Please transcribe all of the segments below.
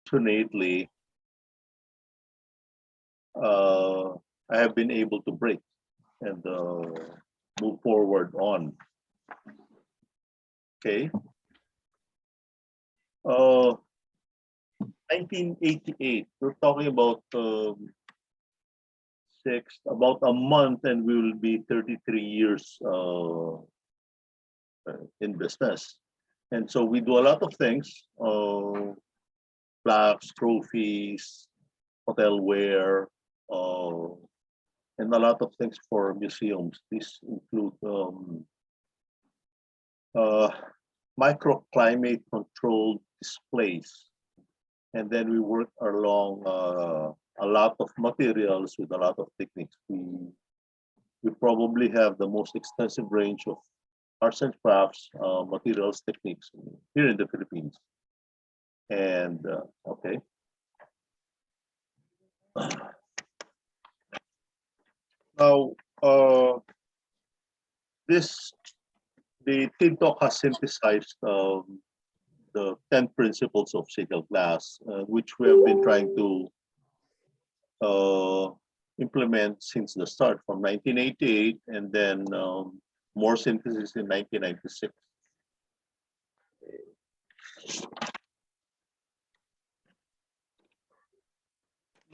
fortunately, uh, I have been able to break and move forward on. Okay. Uh, 1988. We're talking about about a month, and we will be 33 years in business. And so we do a lot of things: plaques, trophies, hotelware, uh, and a lot of things for museums. These include uh, microclimate controlled displays. And then we work along a lot of materials with a lot of techniques. We probably have the most extensive range of arts and crafts materials techniques here in the Philippines. And okay. Now, the TID talk has synthesized the 10 principles of single glass, which we have been trying to implement since the start from 1988, and then more synthesis in 1996.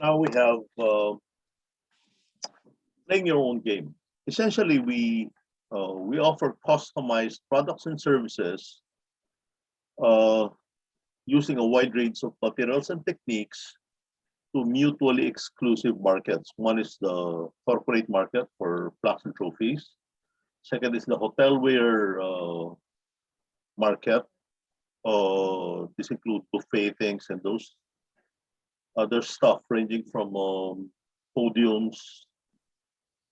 Now we have playing your own game. Essentially, we offer customized products and services using a wide range of materials and techniques to mutually exclusive markets. One is the corporate market for plaques and trophies. Second is the hotelware market. This includes buffet things and those other stuff ranging from podiums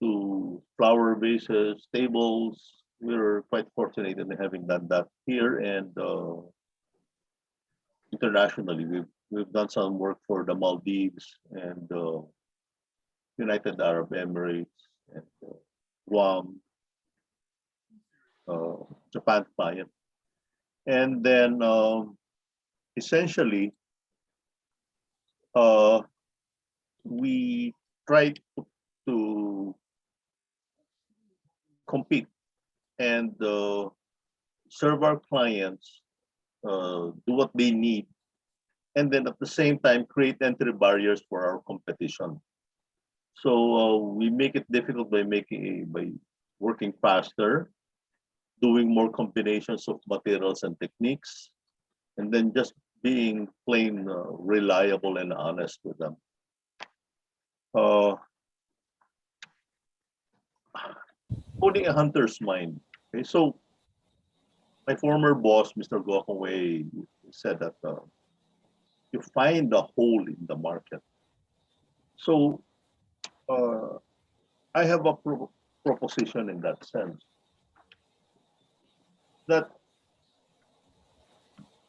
to flower vases, tables. We're quite fortunate in having done that here, and internationally. We've done some work for the Maldives and United Arab Emirates and Guam, Japan client. And then essentially, we try to compete and serve our clients, do what they need, and then at the same time create entry barriers for our competition. So we make it difficult by working faster, doing more combinations of materials and techniques, and then just being plain reliable and honest with them. Owning a hunter's mind. Okay, so my former boss, Mr. Gokongwei, said that you find a hole in the market. So I have a proposition in that sense, that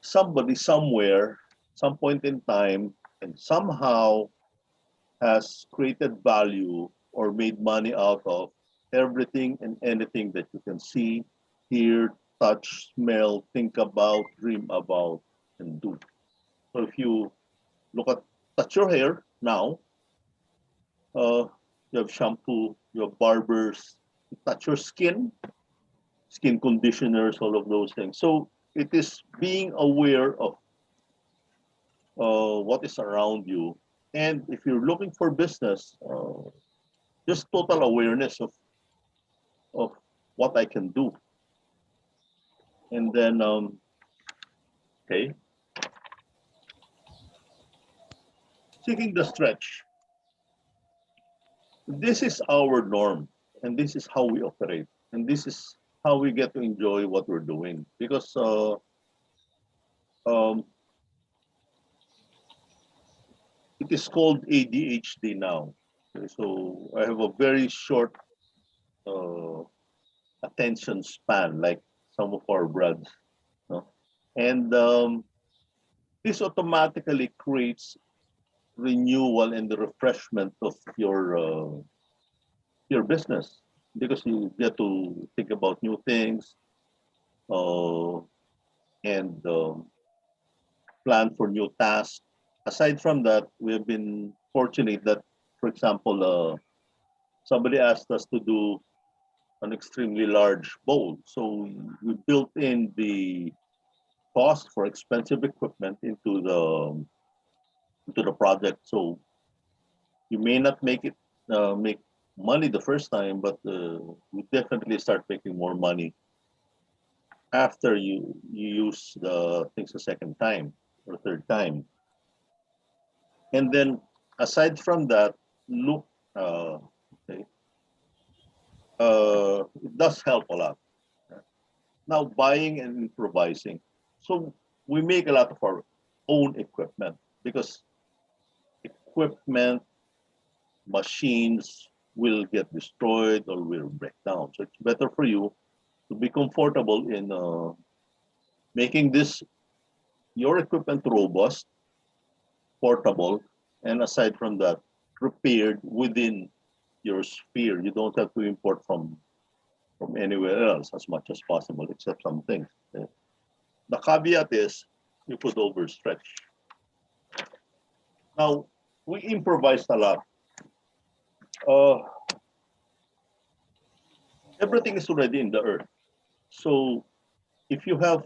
somebody somewhere, some point in time, and somehow has created value or made money out of everything and anything that you can see, hear, touch, smell, think about, dream about, and do. So if you touch your hair now, you have shampoo, you have barbers, you touch your skin conditioners, all of those things. So it is being aware of what is around you. And if you're looking for business, just total awareness of what I can do. And then, okay, seeking the stretch. This is our norm, and this is how we operate, and this is how we get to enjoy what we're doing. Because it is called ADHD now. Okay, so I have a very short attention span, like some of our brothers. No? And this automatically creates renewal and the refreshment of your business, because you get to think about new things and plan for new tasks. Aside from that, we have been fortunate that, for example, somebody asked us to do an extremely large bowl. So we built in the cost for expensive equipment into the project. So you may not make money the first time, but you definitely start making more money after you use the things a second time or third time. And then aside from that, look, okay, it does help a lot. Now buying and improvising. So we make a lot of our own equipment because equipment, machines will get destroyed or will break down. So it's better for you to be comfortable in making this your equipment robust, portable, and aside from that, prepared within your sphere. You don't have to import from anywhere else as much as possible, except some things. The caveat is you could overstretch. Now, we improvised a lot. Uh, Everything is already in the earth. So if you have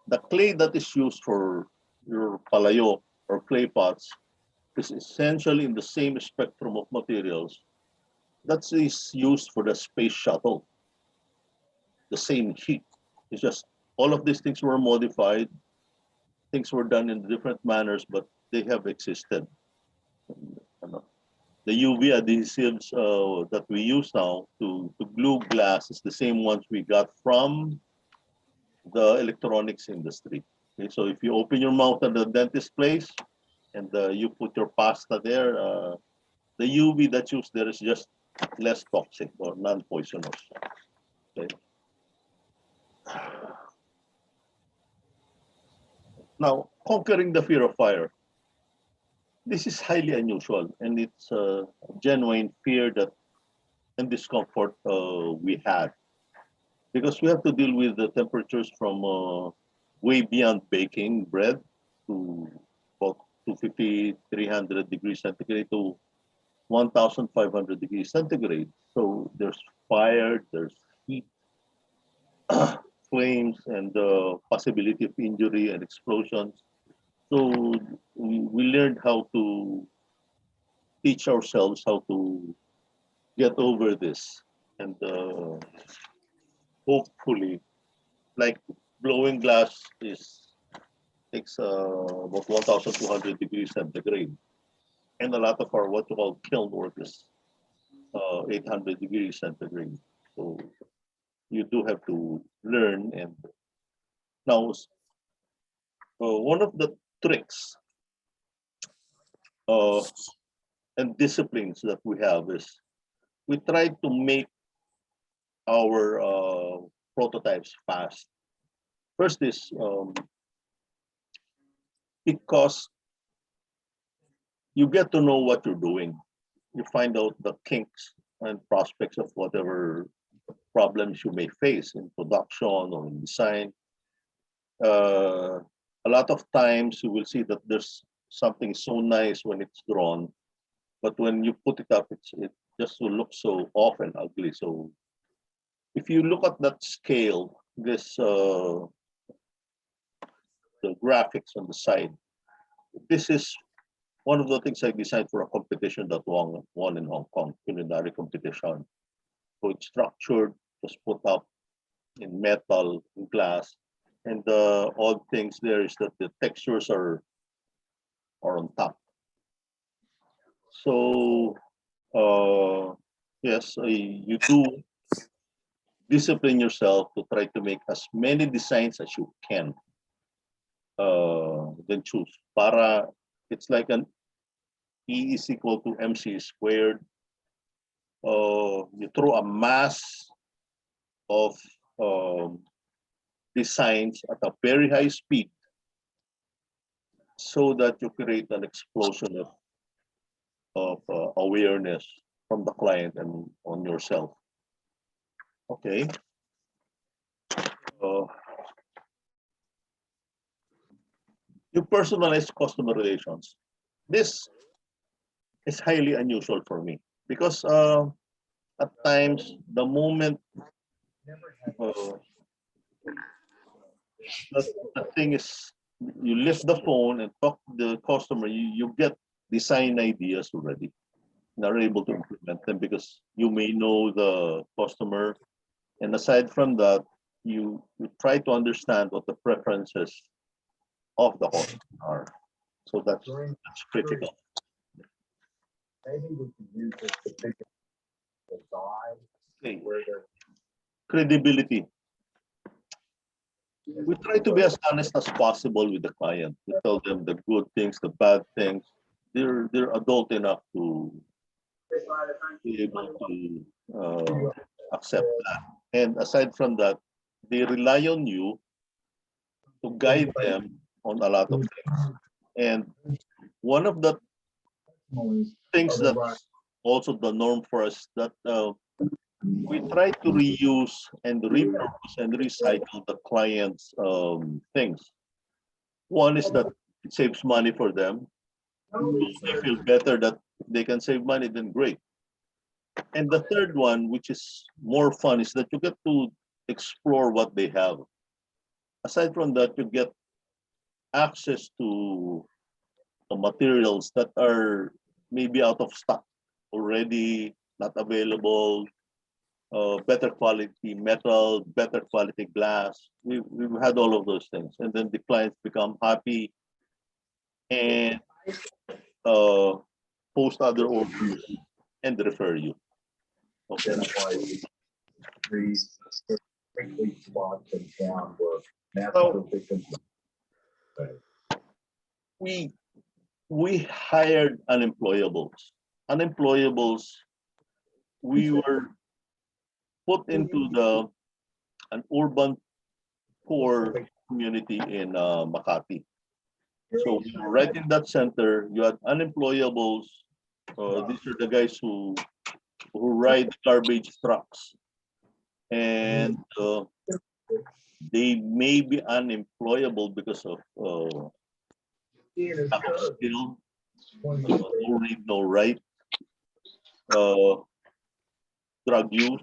the clay that is used for your palayo or clay pots is essentially in the same spectrum of materials that is used for the space shuttle, the same heat. It's just all of these things were modified, things were done in different manners, but they have existed. The UV adhesives that we use now to glue glass is the same ones we got from the electronics industry. Okay, so if you open your mouth at the dentist place and you put your pasta there, the UV that's used there is just less toxic or non-poisonous. Okay. Now, conquering the fear of fire. This is highly unusual, and it's a genuine fear that and discomfort we had because we have to deal with the temperatures from way beyond baking bread to about 250, 300 degrees centigrade to 1,500 degrees centigrade. So there's fire, there's heat, flames, and the possibility of injury and explosions. So we learned how to teach ourselves how to get over this. And hopefully, like blowing glass is takes about 1,200 degrees centigrade. And a lot of our what we call kiln work is 800 degrees centigrade. So you do have to learn. And now, one of the tricks uh, and disciplines that we have is we try to make our prototypes fast. First is because you get to know what you're doing. You find out the kinks and prospects of whatever problems you may face in production or in design. Uh, a lot of times you will see that there's something so nice when it's drawn, but when you put it up, it just will look so off and ugly. So if you look at that scale, this the graphics on the side, this is one of the things I designed for a competition that won in Hong Kong, culinary competition. So it's structured, just put up in metal, in glass. And the odd things there is that the textures are on top. So yes, you do discipline yourself to try to make as many designs as you can. Then choose. Para it's like an E is equal to MC squared. You throw a mass of designs at a very high speed so that you create an explosion of awareness from the client and on yourself. Okay. Uh, You personalize customer relations. This is highly unusual for me because at times the moment uh, the thing is you lift the phone and talk to the customer, you get design ideas already. And are able to implement them because you may know the customer. And aside from that, you try to understand what the preferences of the customer are. So that's critical. Maybe we can use this to figure design Okay. where they're Credibility. We try to be as honest as possible with the client. We tell them the good things, the bad things. They're adult enough to be able to accept that. And aside from that, they rely on you to guide them on a lot of things. And one of the things that's also the norm for us that we try to reuse and repurpose and recycle the client's things. One is that it saves money for them. They feel better that if they can save money, then great. And the third one, which is more fun, is that you get to explore what they have. Aside from that, you get access to the materials that are maybe out of stock already, not available, better quality metal, better quality glass. We've had all of those things. And then the clients become happy and post other orders and refer you. Okay. these quickly spots in town where So natural we hired unemployables. Unemployables, we were put into an urban poor community in Makati. So right in that center, you had unemployables. These are the guys who ride garbage trucks, and they may be unemployable because of lack of skill, no read, no write, uh, drug use,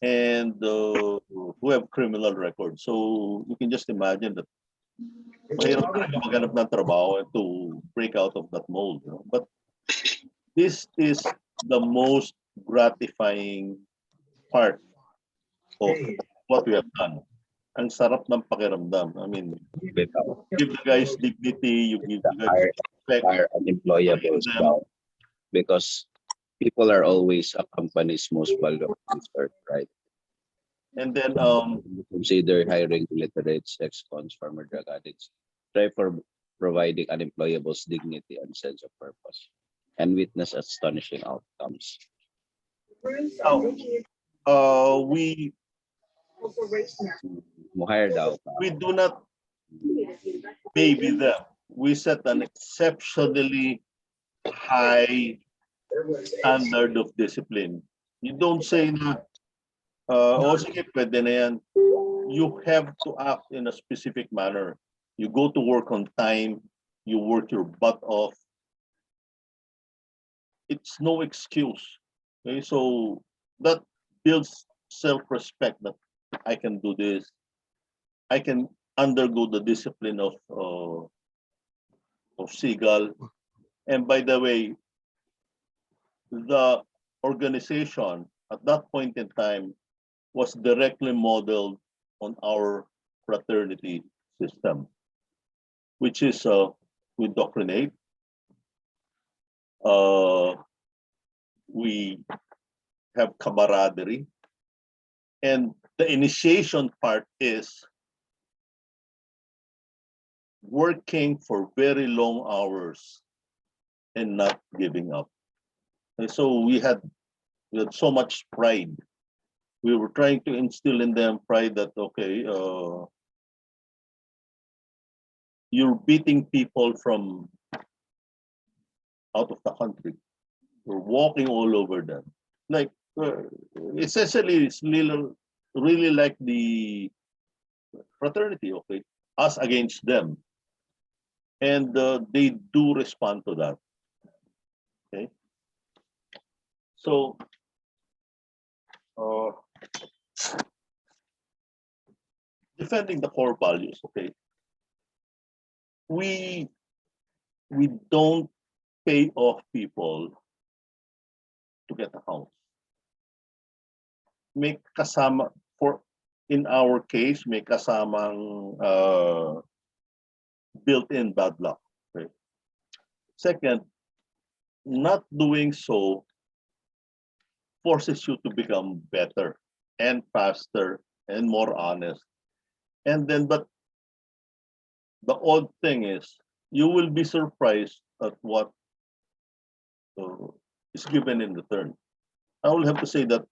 and who have criminal records. So you can just imagine that mahirap talaga maghanap ng trabaho to break out of that mold. You know? But this is the most gratifying part of what we have done. Ang sarap ng pakiramdam. I mean, without give the guys dignity, you give the guys hire, respect. hire unemployable as well. Because people are always a company's most valuable resource, right? And then Consider hiring illiterates, ex-cons, former drug addicts. Try for providing unemployables dignity and sense of purpose, and witness astonishing outcomes. we Hire daw. we do not baby them. We set an exceptionally high standard of discipline. You don't say na, sige, pwede na yan. You have to act in a specific manner. You go to work on time, you work your butt off. It's no excuse. Okay, so that builds self-respect that I can do this. I can undergo the discipline of Seagull. And by the way, the organization at that point in time was directly modeled on our fraternity system, which is we indoctrinate, we have camaraderie, and the initiation part is working for very long hours and not giving up. And so we had so much pride. We were trying to instill in them pride that, okay, you're beating people from out of the country. You're walking all over them. Like, essentially, it's really like the fraternity, okay? Us against them. and they do respond to that. Okay, so uh, defending the core values. Okay, we we don't pay off people to get accounts. May kasama for in our case may kasamang built-in bad luck. Okay. Second, not doing so forces you to become better and faster and more honest. And then, but the odd thing is, you will be surprised at what uh, is given in return. I will have to say that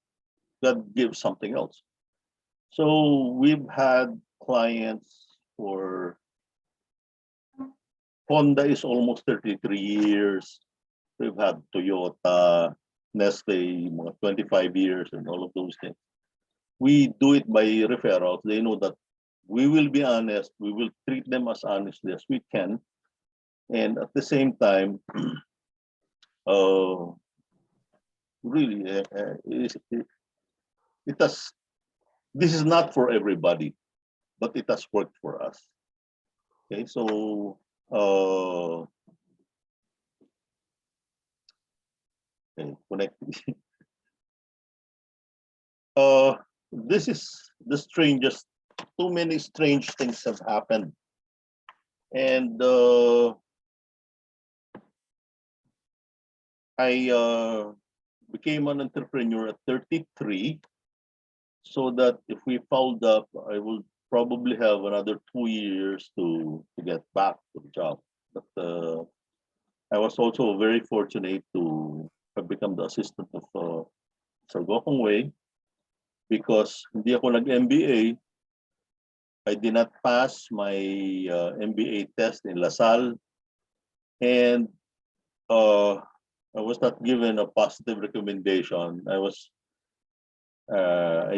God gives something else. So we've had clients for Honda is almost 33 years. We've had Toyota, Nestle, mga 25 years, and all of those things. We do it by referrals. They know that we will be honest. We will treat them as honestly as we can. And at the same time, uh, really, it has, this is not for everybody, but it has worked for us. Okay, so, okay, connect. This is the strangest, too many strange things have happened. And I became an entrepreneur at 33, so that if we fouled up, I will probably have another 2 years to get back to the job. But I was also very fortunate to have become the assistant of Sir Gokong Wei, because hindi ako nag-MBA. I did not pass my MBA test in LaSalle, and I was not given a positive recommendation. I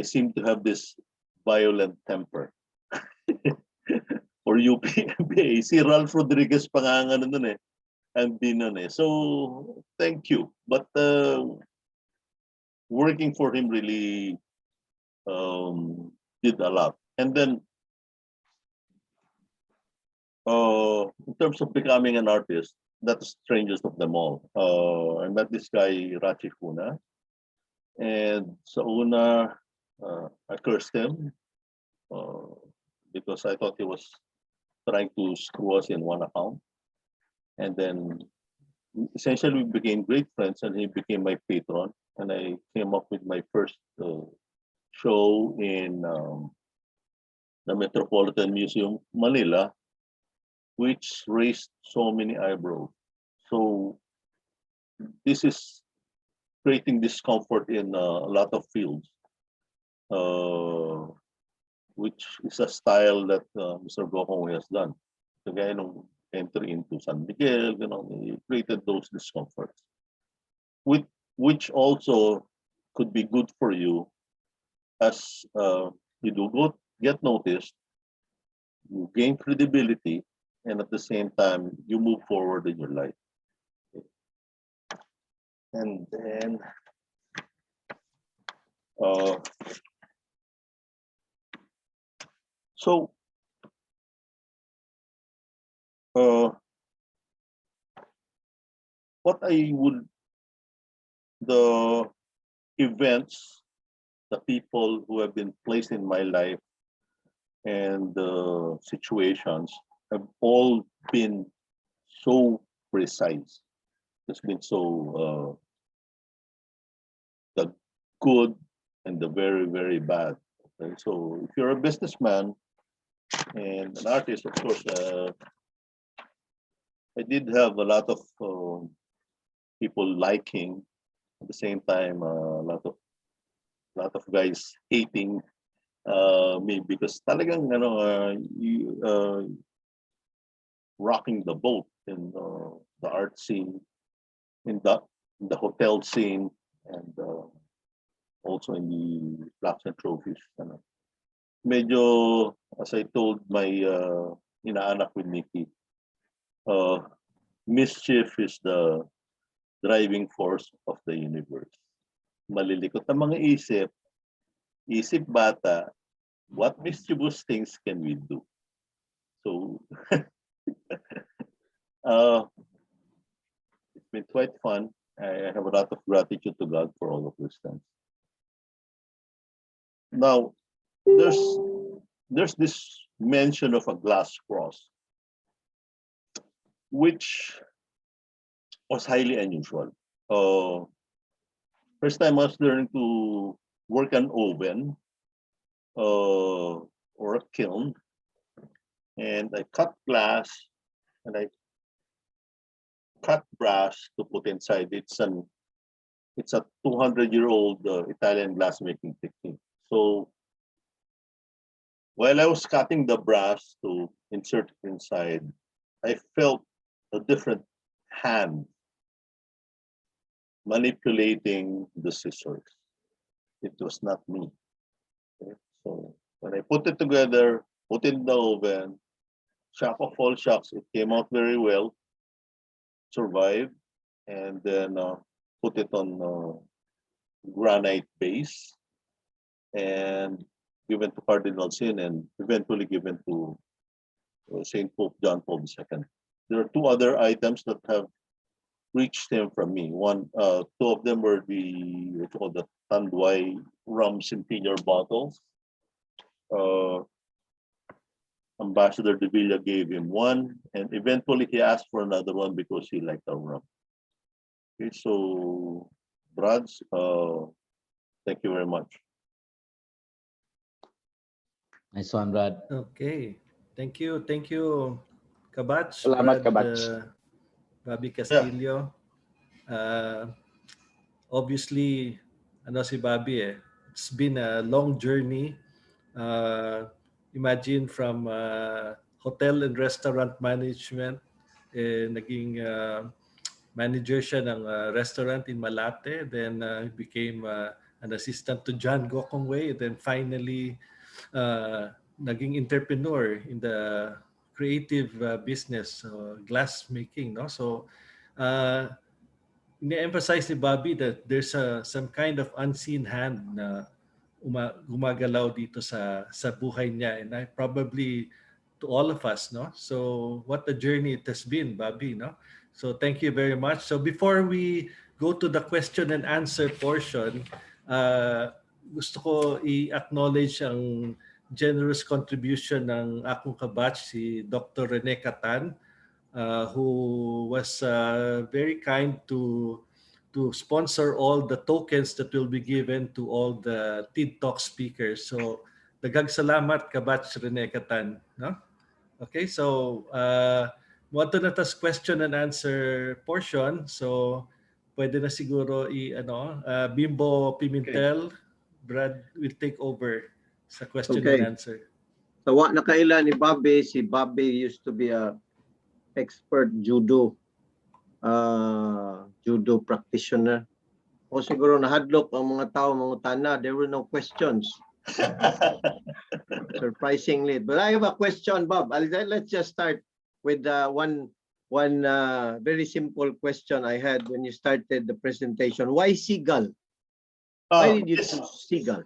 seem to have this violent temper. For UP MBA. Si Ralph Rodriguez pa nga ano nun eh. MD nun eh. So, thank you. But working for him really did a lot. And then, in terms of becoming an artist, that's the strangest of them all. I met this guy, Rachi Kuna. And sa una, I cursed him because I thought he was trying to screw us in one account. And then essentially we became great friends, and he became my patron. And I came up with my first show in the Metropolitan Museum, Manila, which raised so many eyebrows. So this is creating discomfort in a lot of fields, which is a style that Mr. Gokong has done. Kagaya nung entry into San Miguel, you know, he created those discomforts, which also could be good for you as you do get noticed, you gain credibility, and at the same time, you move forward in your life. And then, so, what I would, the events, the people who have been placed in my life, and the situations have all been so precise. It's been so the good and the very, very bad. Okay? So if you're a businessman and an artist, of course, I did have a lot of people liking. At the same time, a lot of guys hating me because talagang rocking the boat in the art scene, in the hotel scene, and also in the plaques and trophies. Medyo, as I told my inaanak with Nikki, uh, mischief is the driving force of the universe. Malilikot na mga isip bata, what mischievous things can we do? So, it's been quite fun. I have a lot of gratitude to God for all of these things. Now, there's this mention of a glass cross, which was highly unusual. First time I was learning to work an oven or a kiln, and I cut glass and I cut brass to put inside. It's a 200-year-old Italian glassmaking technique. So while I was cutting the brass to insert it inside, I felt a different hand manipulating the scissors. It was not me. Okay? So when I put it together, put it in the oven, shock of all shocks, it came out very well, survived, and then put it on granite base and given to Cardinal Sin and eventually given to Saint Pope John Paul II. There are two other items that have reached him from me. Two of them were the Tanduay rum centennial bottles. Ambassador de Villa gave him one, and eventually he asked for another one because he liked our rum. Okay, so Brads, thank you very much. Nice one, Brad. Okay. Thank you, Kabach, Salamat, Brad, Kabach. Bobby Castillo. Obviously, si Bobby it's been a long journey. Imagine from hotel and restaurant management, naging manager siya ng restaurant in Malate. Then became an assistant to John Gokongwei. Then finally, naging entrepreneur in the creative business, glass making. No? So, ni-emphasize ni Bobby that there's some kind of unseen hand na gumagalaw dito sa buhay niya, and probably to all of us, no? So what a journey it has been, Bobby, no? So thank you very much. So before we go to the question and answer portion, gusto ko i-acknowledge ang generous contribution ng akong kabatch, si Dr. Rene Catan, who was very kind to sponsor all the tokens that will be given to all the TID Talk speakers. So, daghang salamat kabatch Rene Catan, no? Okay, so mo na tas question and answer portion. So, pwede na siguro Bimbo Pimentel, Brad will take over sa question and answer. So, nakaila ni Bobby, si Bobby used to be a expert judo practitioner. O siguro nahadlok ang mga tao mangutana, there were no questions. Surprisingly. But I have a question, Bob. Let's just start with one very simple question I had when you started the presentation. Why seagull? Why did you choose seagull?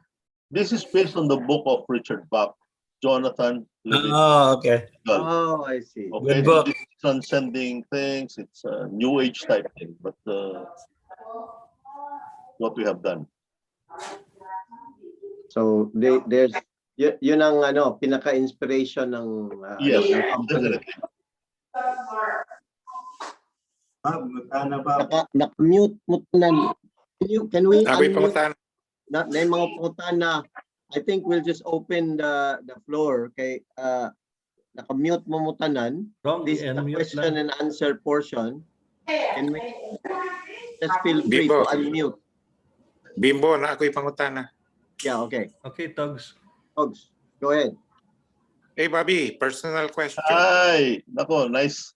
This is based on the book of Richard Bach, Jonathan. Oh, okay. Oh, I see. Okay, Good book. this is transcending things. It's a new age type thing, but what we have done. So there's yun ang pinaka-inspiration ng Yes, ng company. definitely. Naka-mute mo tanan. Can we Sabi unmute pangutan. na yung mga pangutana? I think we'll just open the floor kay naka-mute mo mo tanan. This is the question and answer portion. Can we just feel free to unmute? Bimbo, na ako'y pangutana. Yeah, okay. Okay, Togs. Togs, go ahead. Hey, Bobby, personal question. Hi, nako, nice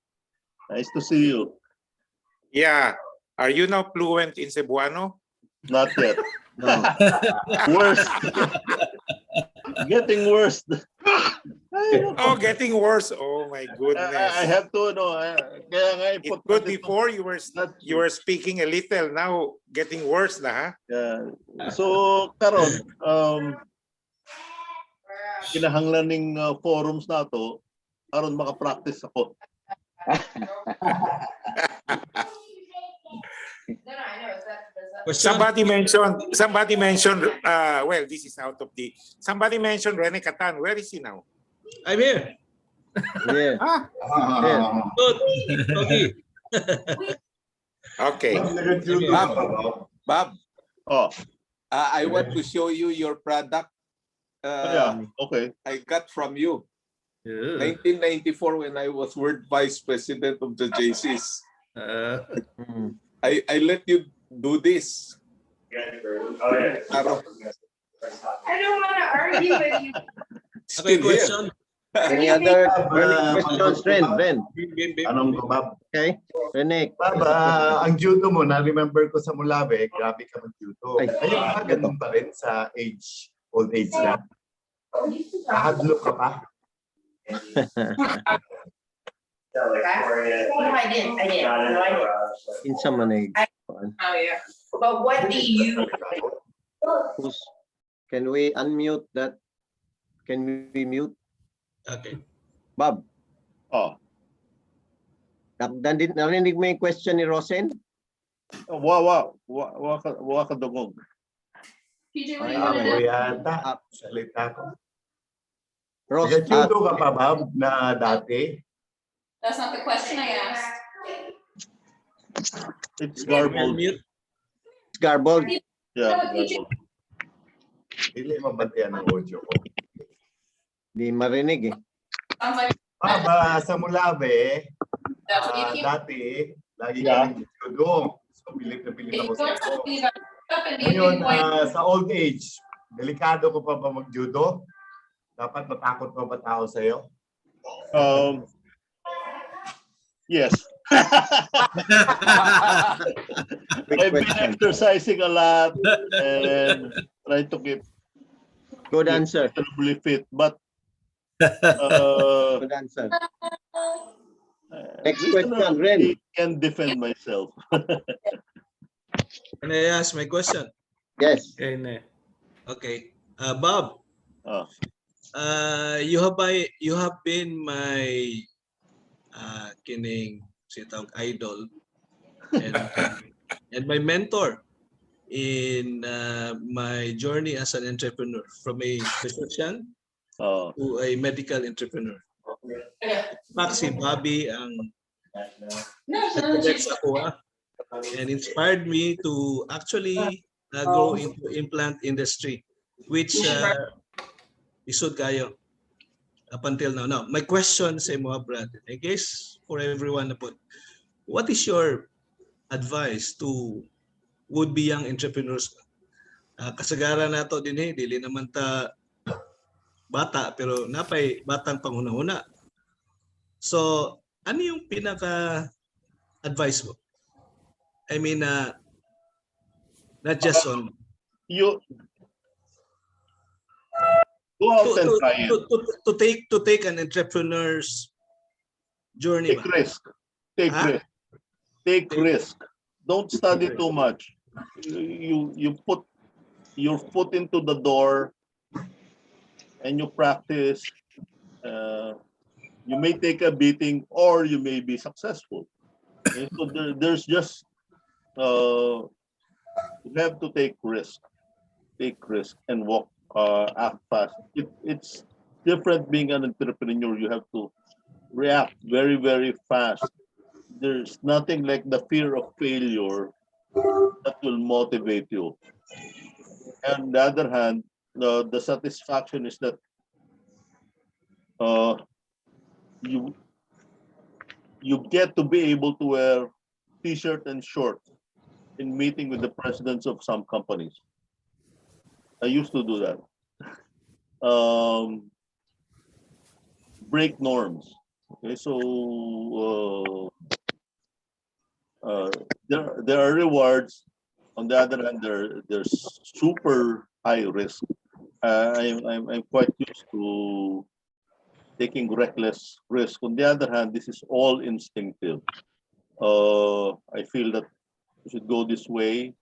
to see you. Yeah. Are you now fluent in Cebuano? Not yet. No. Worse. Getting worse. Oh, getting worse. Oh my goodness. I have to, no, kaya nga It's ipot good natin before you were speaking a little. Now getting worse na, ha? Yeah. So, karon, kinahanglan ning forums na to, karon maka-practice ako. Somebody mentioned, well, this is out of the, somebody mentioned Rene Catan. Where is he now? I'm here. Yeah. Ah, Yeah. Good. Okay. okay. Bob, Oh, I want to show you your product. yeah, okay. I got from you. Yeah. 1994 when I was World Vice President of the JCs. Mm. I let you do this. Aro, I don't want to argue with you. Okay, still here. question. Any other questions, Ren? Anong ko, Bob? Okay. Rene. Bob, ang judo mo, na-remember ko sa Mulabe, grabe ka mag-judo. Ay. Ayun ba, ganun pa rin sa age, old age na? Nakadlo ka pa? No, I didn't. No, I didn't. Kinsa man ay. Oh, yeah. But what do you? Can we unmute that? Can we mute? Okay. Bob, Oh, narinig mo yung question ni Rosen? wa ka dungog. PJ, what Ay, do you want to Ako do? yata, salita ko. Rosen, Nag-judo ka pa, Bob, na dati? That's not the question I asked. It's garbled. Mute. garbled. Yeah, No, PJ. garbled. Hindi mabantayan ng audio ko. Di marinig eh. Sounds like Bob, sa Mulabe, that's what you keep. dati, lagi Yeah. kaming judo. So, bilip na bilip ako sa Don't iyo. tell me about stuff and you Ngayon, point. sa old age, delikado ko pa ba mag-judo? Dapat matakot pa ba tao sa iyo? Yes. Quick I've been question. exercising a lot and trying to keep Good answer. reasonably fit, but Good answer. Next question, Ren. I can defend myself. Can I ask my question? Yes. Okay, ne. Okay. Bob, Oh, you have been my kining sitawag idol and and my mentor in my journey as an entrepreneur from a physician oh. to a medical entrepreneur. Si Bobby ang nag-connect sa ako and inspired me to actually go into implant industry, which isod kayo up until now. Now, my question sa mga brad, I guess for everyone na po, what is your advice to would-be young entrepreneurs? Kasagaran nato din dili naman ta bata pero napay batang panghuna-huna. So, ano yung pinaka-advice mo? I mean, not just on You go out and try it. to take an entrepreneur's journey. Take risk. Take Huh? risk. Take risk. Don't study too much. You put your foot into the door and you practice. You may take a beating or you may be successful. Okay? So there's just you have to take risk and walk, act fast. It's different being an entrepreneur. You have to react very, very fast. There's nothing like the fear of failure that will motivate you. And on the other hand, the satisfaction is that you get to be able to wear t-shirt and short in meeting with the presidents of some companies. I used to do that. Break norms. Okay, so there are rewards. On the other hand, there's super high risk. I'm quite used to taking reckless risk. On the other hand, this is all instinctive. I feel that you should go this way.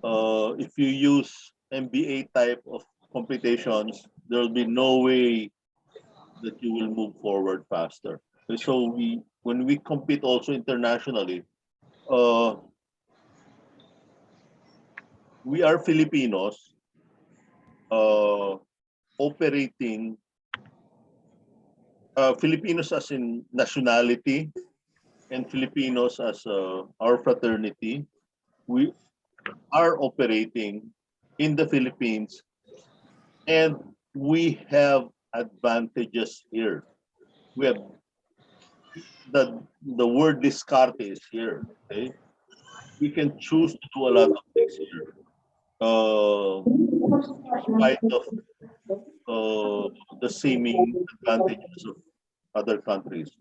If you use MBA type of computations, there will be no way that you will move forward faster. So when we compete also internationally, we are Filipinos operating, Filipinos as in nationality and Filipinos as our fraternity. We are operating in the Philippines and we have advantages here. We have the word discarte is here. Okay, we can choose to do a lot of things here. In spite of the seeming advantages of other countries,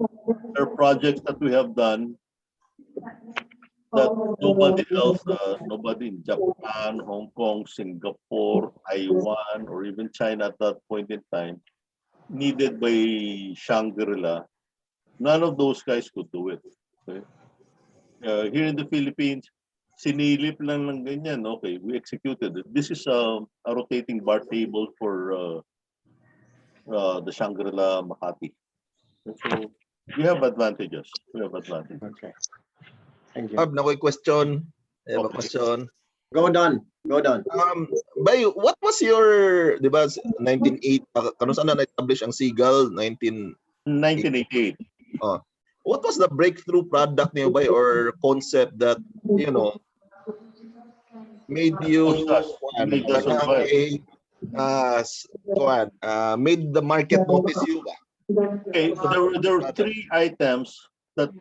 there are projects that we have done that nobody in Japan, Hong Kong, Singapore, Taiwan, or even China at that point in time needed by Shangri-La. None of those guys could do it. Okay? Here in the Philippines, sinilip lang ng ganyan. Okay, we executed it. This is a rotating bar table for the Shangri-La Makati. So we have advantages. Okay. Thank you. Na ko'y question. I have a Okay. question. Go down. Bay, what was your, di ba, 1980, kano saan na na-establish ang Seagull? 1988. What was the breakthrough product niyo, Bay, or concept that, you know, made you made the market notice you? Okay, there were three items that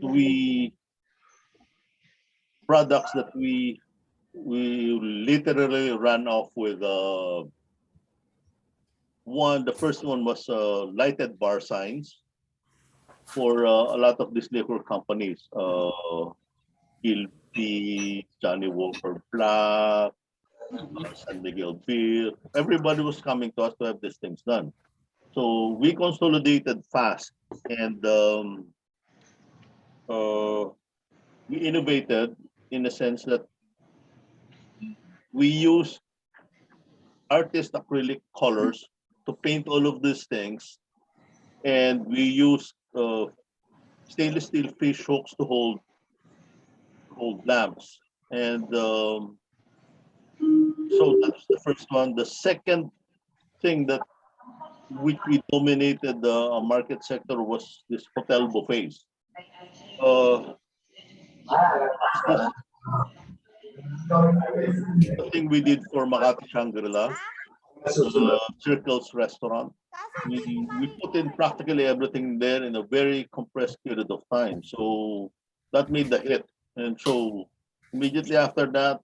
products that we literally ran off with. The first one was lighted bar signs for a lot of these liquor companies. Gilby, Johnny Walker Black, San Miguel Beer. Everybody was coming to us to have these things done. So we consolidated fast and we innovated in the sense that we used artist acrylic colors to paint all of these things, and we used stainless steel fish hooks to hold lamps. And so that's the first one. The second thing that which we dominated the market sector was this hotel buffets. The thing we did for Makati Shangri-La, Circle's restaurant, we put in practically everything there in a very compressed period of time. So that made the hit. And so immediately after that,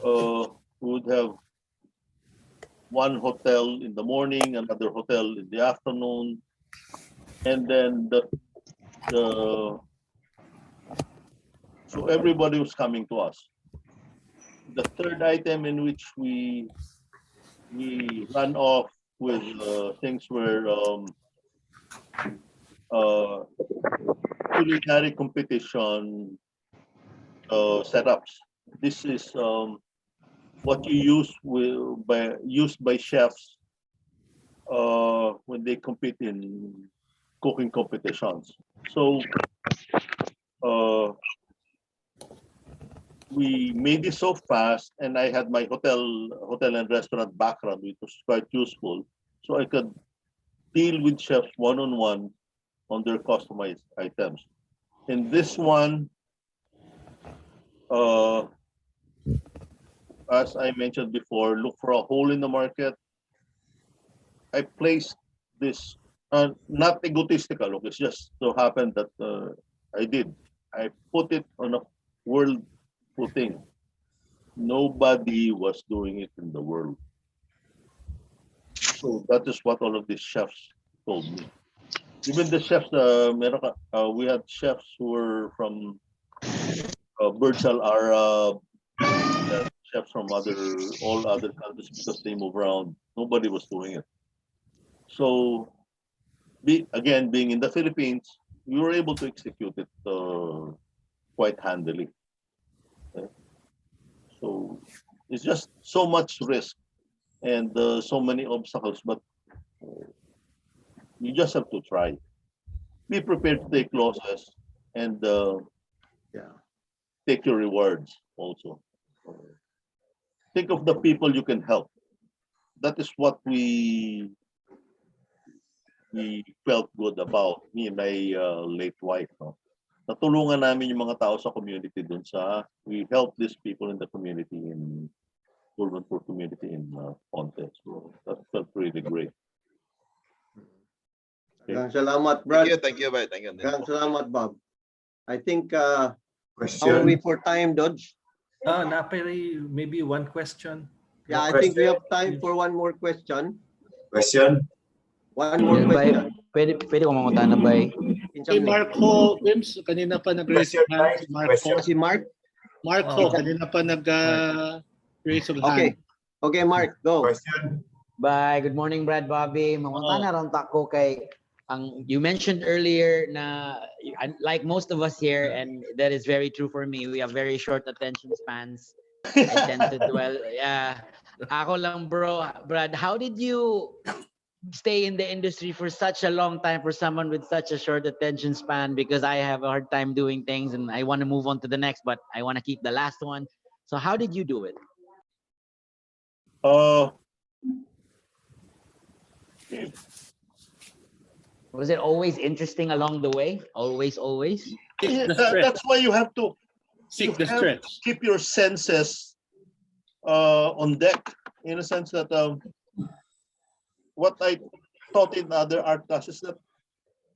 we would have one hotel in the morning, another hotel in the afternoon, and then so everybody was coming to us. The third item in which we ran off with things were culinary competition setups. This is what you used by chefs when they compete in cooking competitions. So we made it so fast, and I had my hotel and restaurant background, which was quite useful, so I could deal with chefs one-on-one on their customized items. In this one, as I mentioned before, look for a hole in the market. I placed this, not egotistical, it's just so happened that I put it on a world footing. Nobody was doing it in the world. So that is what all of these chefs told me. Even the chefs, we had chefs who were from Burj Al Arab, chefs from all other countries, because they move around. Nobody was doing it. So being in the Philippines, we were able to execute it quite handily. Okay? So it's just so much risk and so many obstacles, but you just have to try. Be prepared to take losses and take your rewards also. Think of the people you can help. That is what we felt good about, me and my late wife. No? Natulungan namin yung mga tao sa community dun sa, we help these people in the community, in urban poor community in Ponte. So that felt really great. Okay. Salamat, Brad. Thank you, bye. Thank you. Salamat, Bob. I think, how are we for time, Dodge? Maybe one question. Yeah, I think we have time for one more question. Question? One more question. Pwede ko mangutan na ba? Si Marco Wims, kanina pa nag-raise your hand. Si Mark? Marco, kanina pa nag-raise your hand. Okay, Mark, go. Question? Bye. Good morning, Brad, Bobby. Mangutan na ron tako kay you mentioned earlier na like most of us here, and that is very true for me, we have very short attention spans. I tend to dwell. Yeah. Ako lang, bro. Brad, how did you stay in the industry for such a long time for someone with such a short attention span? Because I have a hard time doing things and I want to move on to the next, but I want to keep the last one. So how did you do it? Was it always interesting along the way? Always? That's why you have to keep your senses on deck, in a sense that what I taught in other art classes, that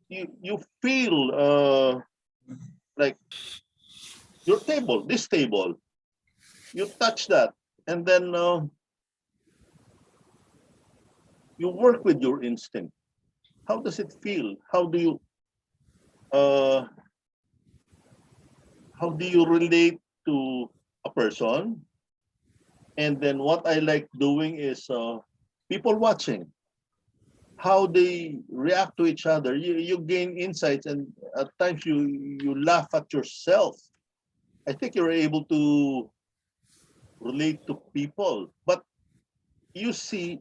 you feel like your table, this table, you touch that, and then you work with your instinct. How does it feel? How do you relate to a person? And then what I like doing is people watching, how they react to each other. You gain insights, and at times you laugh at yourself. I think you're able to relate to people. But you see,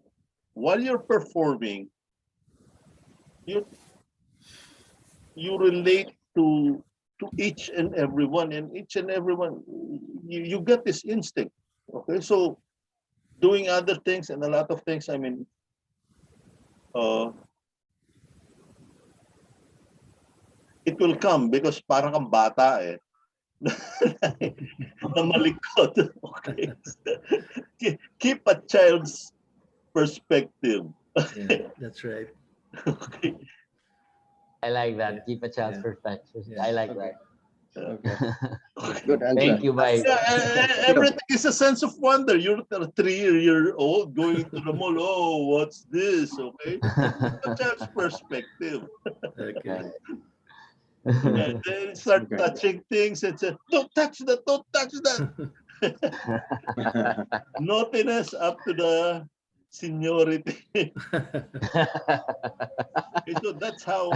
while you're performing, you relate to each and everyone, and each and everyone, you get this instinct. Okay, so doing other things and a lot of things, I mean, it will come because parang kang bata eh. Na malikot. Okay. Keep a child's perspective. Yeah, that's right. Okay. I like that. Keep a child's perspective. I like that. Okay. Good answer. Thank you, bye. Everything is a sense of wonder. You're a 3-year-old going to the mall. Oh, what's this? Okay, a child's perspective. Okay. And then start touching things and say, "Don't touch that! Don't touch that!" Naughtiness up to the seniority. So that's how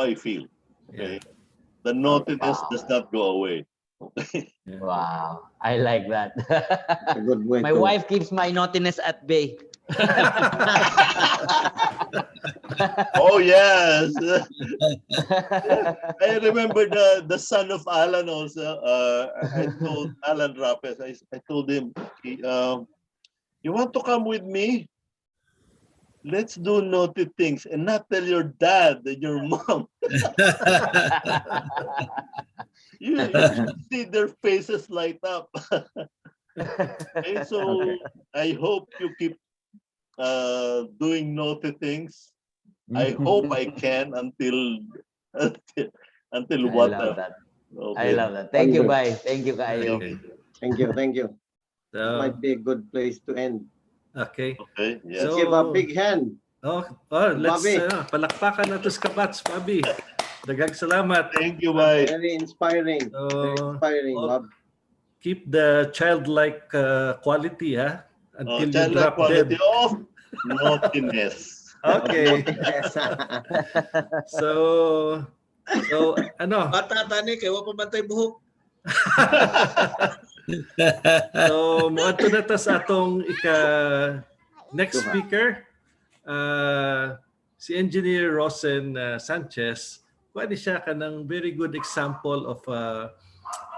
I feel. Okay. Yeah. The naughtiness does not go away. Okay. Yeah. Wow, I like that. A good way My to- wife keeps my naughtiness at bay. Oh yes. I remember the son of Alan also. I told Alan Rapes, I told him, you want to come with me? Let's do naughty things and not tell your dad and your mom. You should see their faces light up. Okay, so I hope you keep doing naughty things. I hope I can until what? I love that. Okay. I love that. Thank you, bye. Thank you, Kayo. Okay. Thank you. So, Might be a good place to end. okay. Okay. Yes. So, Give a big hand. Let's Bobby. palakpakan na to sa kabats, Bobby. Daghang salamat. Thank you, bye. Very inspiring. Very inspiring, Bob. Keep the childlike quality, until you Childlike drop quality dead. of naughtiness. Okay. So, ano? Bata tani kay wa pa bantay buhok. So, moadto na ta sa atong next speaker. Si Engineer Rosen Sanchez. Kuha siya kanang very good example of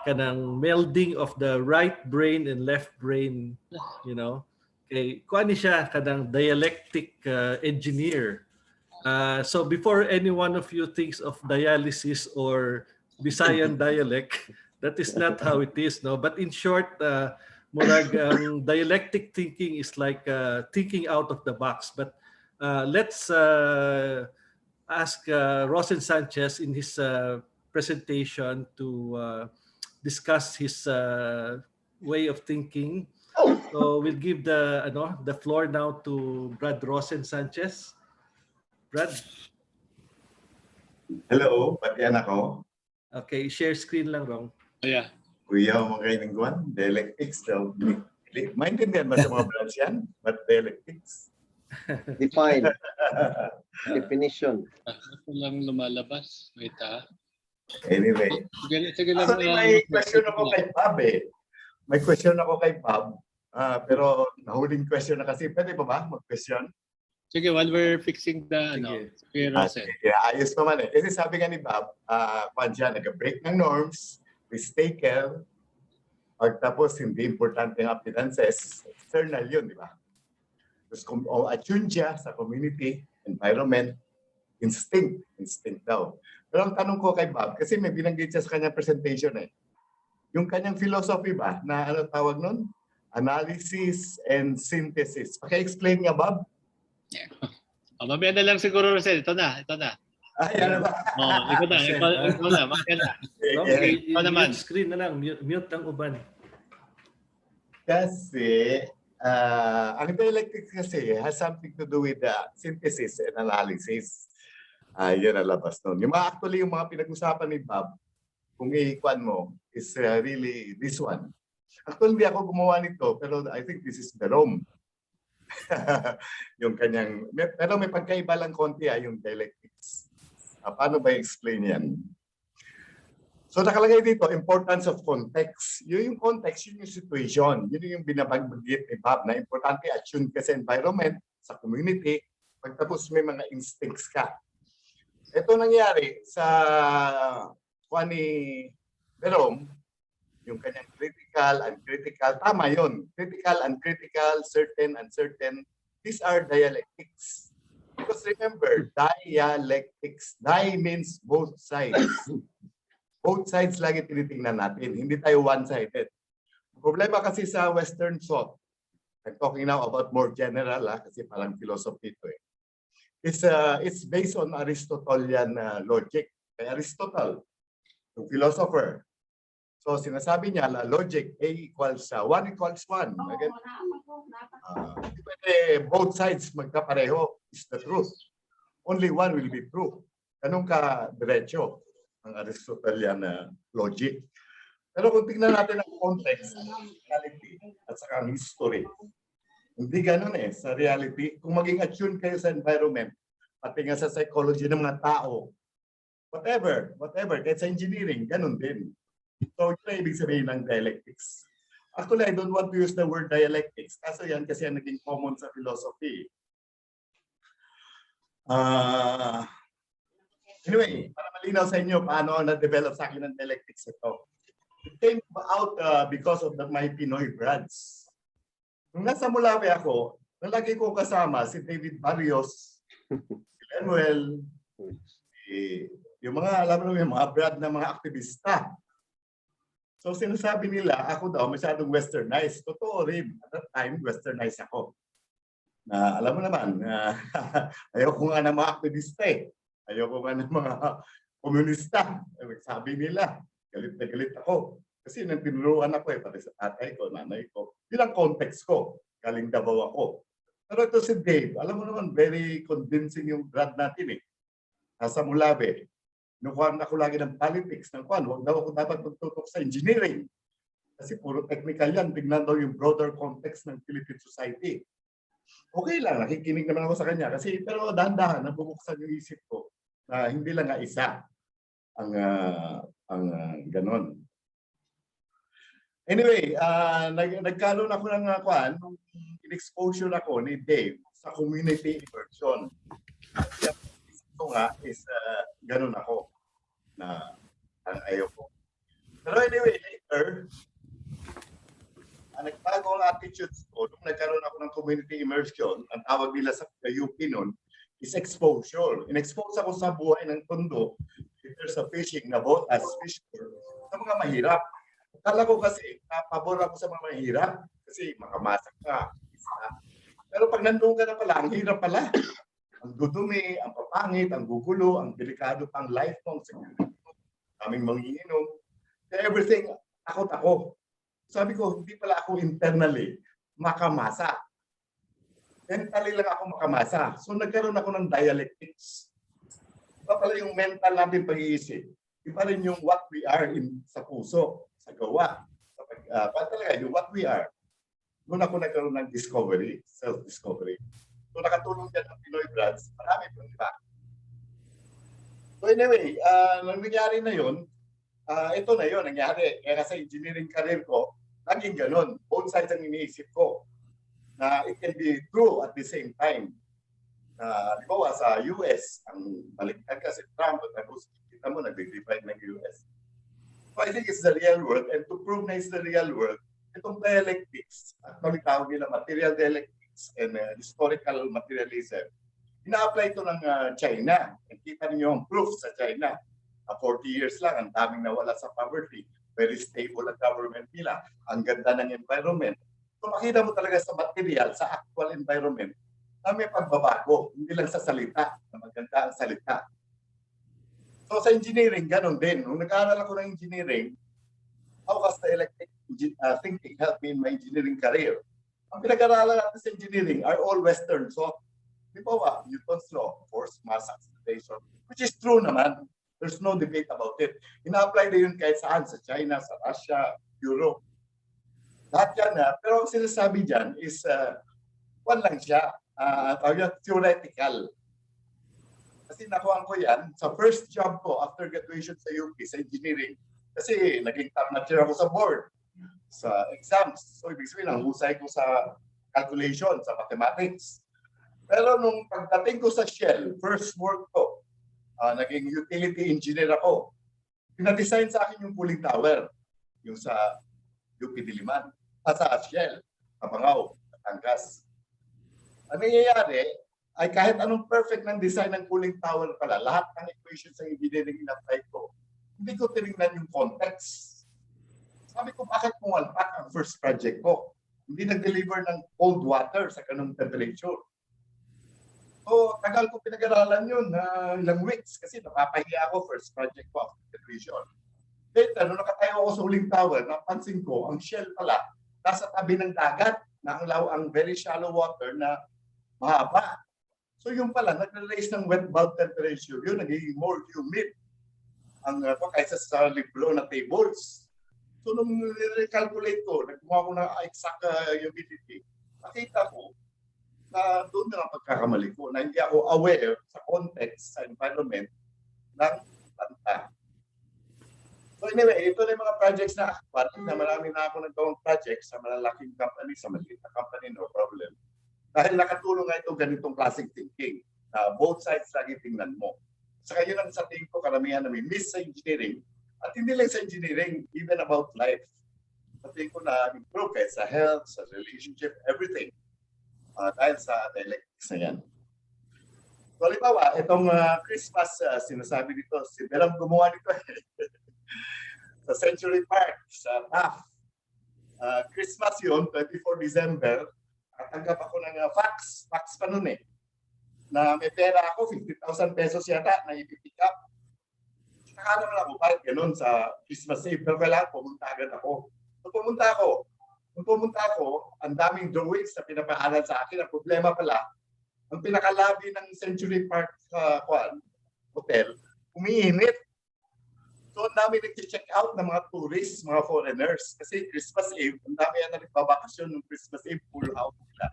kanang melding of the right brain and left brain, you know. Kay kuha siya kanang dialectic engineer. So before any one of you thinks of dialysis or Visayan dialect, that is not how it is, no. But in short, murag dialectic thinking is like thinking out of the box. But let's ask Rosen Sanchez in his presentation to discuss his way of thinking. So we'll give the floor now to Brad Rosen Sanchez. Brad. Hello, batian ako. Okay, share screen lang, Rong. Yeah. Kuya mo kayo ng guwan, dialectics daw. Maintindihan ba sa mga brands yan? But dialectics? Define. Definition. Ako lang lumalabas. Wait Anyway. Sige lang. Actually, may question ako kay Bob eh. May question ako kay Bob. Pero nahuling question na kasi. Pwede ba mag-question? Sige, while we're fixing the Rosen. Ayos pa man eh. Kasi sabi nga ni Bob, kung siya, nag-break ng norms, risk-taker, pagtapos hindi importante ang appearances, external yun, di ba? Tapos kung attune siya sa community, environment, instinct daw. Pero ang tanong ko kay Bob, kasi may binanggit siya sa kanyang presentation eh, yung kanyang philosophy ba, na ano tawag nun? Analysis and synthesis. Paki-explain nga, Bob? Mamaya na lang siguro, Rosen. Ito na. Ay, ano ba? Ikaw na. Mamaya na. Ikaw naman. Screen na lang. Mute ang uban. Kasi, ang dialectics kasi has something to do with the synthesis and analysis. Yun ang labas nun. Yung mga pinag-usapan ni Bob, kung i-kwan mo, is really this one. Actually, hindi ako gumawa nito, pero I think this is Jerome. Yung kanyang, pero may pagkaiba lang konti yung dialectics. Paano ba i-explain yan? So nakalagay dito, importance of context. Yung context, yun yung situation. Yun yung binabanggit ni Bob na importante attune ka sa environment, sa community, pagtapos may mga instincts ka. Ito nangyari sa kuha ni Jerome, yung kanyang critical, uncritical, tama yun. Critical, uncritical, certain, uncertain. These are dialectics. Because remember, dialectics. Di means both sides. Both sides lagi tinitingnan natin. Hindi tayo one-sided. Problema kasi sa Western thought, I'm talking now about more general, kasi parang philosophy ito eh. It's based on Aristotelian logic. Kay Aristotle, yung philosopher. So sinasabi niya na logic A equals 1 equals 1. Pwede both sides magkapareho is the truth. Only one will be true. Ganun ka diretso ang Aristotelian logic. Pero kung tingnan natin ang context, reality, at saka ang history, hindi ganun eh. Sa reality, kung maging attune kayo sa environment, pati nga sa psychology ng mga tao, whatever, kahit sa engineering, ganun din. So, yun ang ibig sabihin ng dialectics. Actually, I don't want to use the word dialectics. Kaso yan kasi ang naging common sa philosophy. Anyway, para malinaw sa inyo paano na-develop sa akin ng dialectics ito. It came out because of my Pinoy brads. Nung nasa Mulawi ako, nalagi ko kasama si David Barrios, si Lemuel, yung mga, alam mo yung mga brad na mga aktivista. So sinasabi nila, ako daw masyadong westernized. Totoo rin. At that time, westernized ako. Na alam mo naman, ayoko nga ng mga aktivista eh. Ayoko nga ng mga komunista. Sabi nila, galit na galit ako. Kasi nang tinuruan ako eh, pati sa tatay ko, nanay ko. Yun ang context ko. Galing Davao ako. Pero ito si Dave, alam mo naman, very convincing yung grad natin eh. Nasa Mulawi. Nukuhan ako lagi ng politics, ng kuhan. Huwag daw ako dapat magtutok sa engineering. Kasi puro technical yan. Tignan daw yung broader context ng Philippine society. Okay lang, nakikinig naman ako sa kanya. Kasi, pero dahan-dahan, nabubuksan yung isip ko na hindi lang nga isa ang ganon. Anyway, nagkaroon ako ng nung in-exposure ako ni Dave sa community immersion. Kasi ang isip ko nga is ganon ako na ayaw ko. Pero anyway, later, nagbago ang attitudes ko nung nagkaroon ako ng community immersion. Ang tawag nila sa UP noon is exposure. In-expose ako sa buhay ng tondo, either sa fishing na boat as fisher, sa mga mahirap. Akala ko kasi, napabor ako sa mga mahirap kasi makamasak ka. Pero pag nandun ka na pala, ang hirap pala. Ang dudumi, ang papangit, ang gugulo, ang delikado pang life mo, aming manginginom. Everything, takot ako. Sabi ko, hindi pala ako internally makamasa. Mentally lang ako makamasa. So nagkaroon ako ng dialectics. Iba pala yung mental natin pag-iisip. Iba rin yung what we are sa puso, sa gawa. Talaga, yung what we are. Doon ako nagkaroon ng discovery, self-discovery. So nakatulong dyan ang Pinoy brands. Marami po, di ba? So anyway, nang nangyari na yun, ito na yun, nangyari. Kaya sa engineering career ko, laging ganun. Both sides ang iniisip ko na it can be true at the same time. Halimbawa sa US, ang baliktad kasi Trump, tapos kita mo, nag-divide ng US. So I think it's the real world, and to prove na it's the real world, itong dialectics, actually tawag nila material dialectics and historical materialism, ina-apply ito ng China. Kita niyo yung proof sa China. 40 years lang, ang daming nawala sa poverty. Very stable ang government nila. Ang ganda ng environment. So makita mo talaga sa material, sa actual environment, na may pagbabago. Hindi lang sa salita, na maganda ang salita. So sa engineering, ganun din. Nung nag-aaral ako ng engineering, how has the electric thinking helped me in my engineering career? Ang pinag-aaralan natin sa engineering are all Western. So, di ba Newton's law, force, mass, acceleration, which is true naman. There's no debate about it. Ina-apply na yun kahit saan, sa China, sa Russia, Europe. Lahat yan pero ang sinasabi dyan is, one lang siya, theoretical. Kasi nakuha ko yan sa first job ko after graduation sa UP, sa engineering. Kasi naging top notcher ako sa board, sa exams. So ibig sabihin, ang husay ko sa calculation, sa mathematics. Pero nung pagdating ko sa Shell, first work ko, naging utility engineer ako. Pinadesign sa akin yung cooling tower, yung sa UP Diliman, sa Shell, Kapangaw, Batangas. Ang nangyayari ay kahit anong perfect ng design ng cooling tower pala, lahat ng equations sa engineering in-apply ko, hindi ko tinignan yung context. Sabi ko, bakit pumalpak ang first project ko? Hindi nag-deliver ng cold water sa ganung temperature. So, tagal ko pinag-aralan yun na ilang weeks kasi napapahiya ako first project ko after graduation. Later, nung nakatayo ako sa huling tower, napansin ko, ang Shell pala, nasa tabi ng dagat na ang very shallow water na mahaba. So yung pala, nag-raise ng wet bulb temperature, yun nagiging more humid kaysa sa libro na tables. So nung recalculate ko, nagkuha ko ng exact humidity, nakita ko na doon na ang pagkakamali ko, na hindi ako aware sa context, sa environment ng planta. So anyway, ito na yung mga projects na actual, na marami na ako nagawang projects sa malalaking company, sa maliit na company, no problem. Dahil nakatulong nga ito ganitong classic thinking, na both sides lagi tingnan mo. Saka yun ang sa tingin ko, karamihan na may miss sa engineering, at hindi lang sa engineering, even about life. Sa tingin ko na improve sa health, sa relationship, everything. Dahil sa dialectics na yan. So, halimbawa, itong Christmas, sinasabi dito, si Beram gumawa nito sa Century Park, sa TAF. Christmas yun, 24 December, natanggap ako ng fax pa nun na may pera ako, 50,000 pesos yata, na ipipick up. Saka naman ako, bakit ganun sa Christmas Eve, pero kailangan pumunta agad ako. So, Nung pumunta ako, ang daming drawings na pinapaaral sa akin. Ang problema pala, ang pinakalabi ng Century Park Hotel, umiinit. So ang dami nag-check out ng mga tourists, mga foreigners. Kasi Christmas Eve, ang dami yan na nagbabakasyon ng Christmas Eve, full house nila.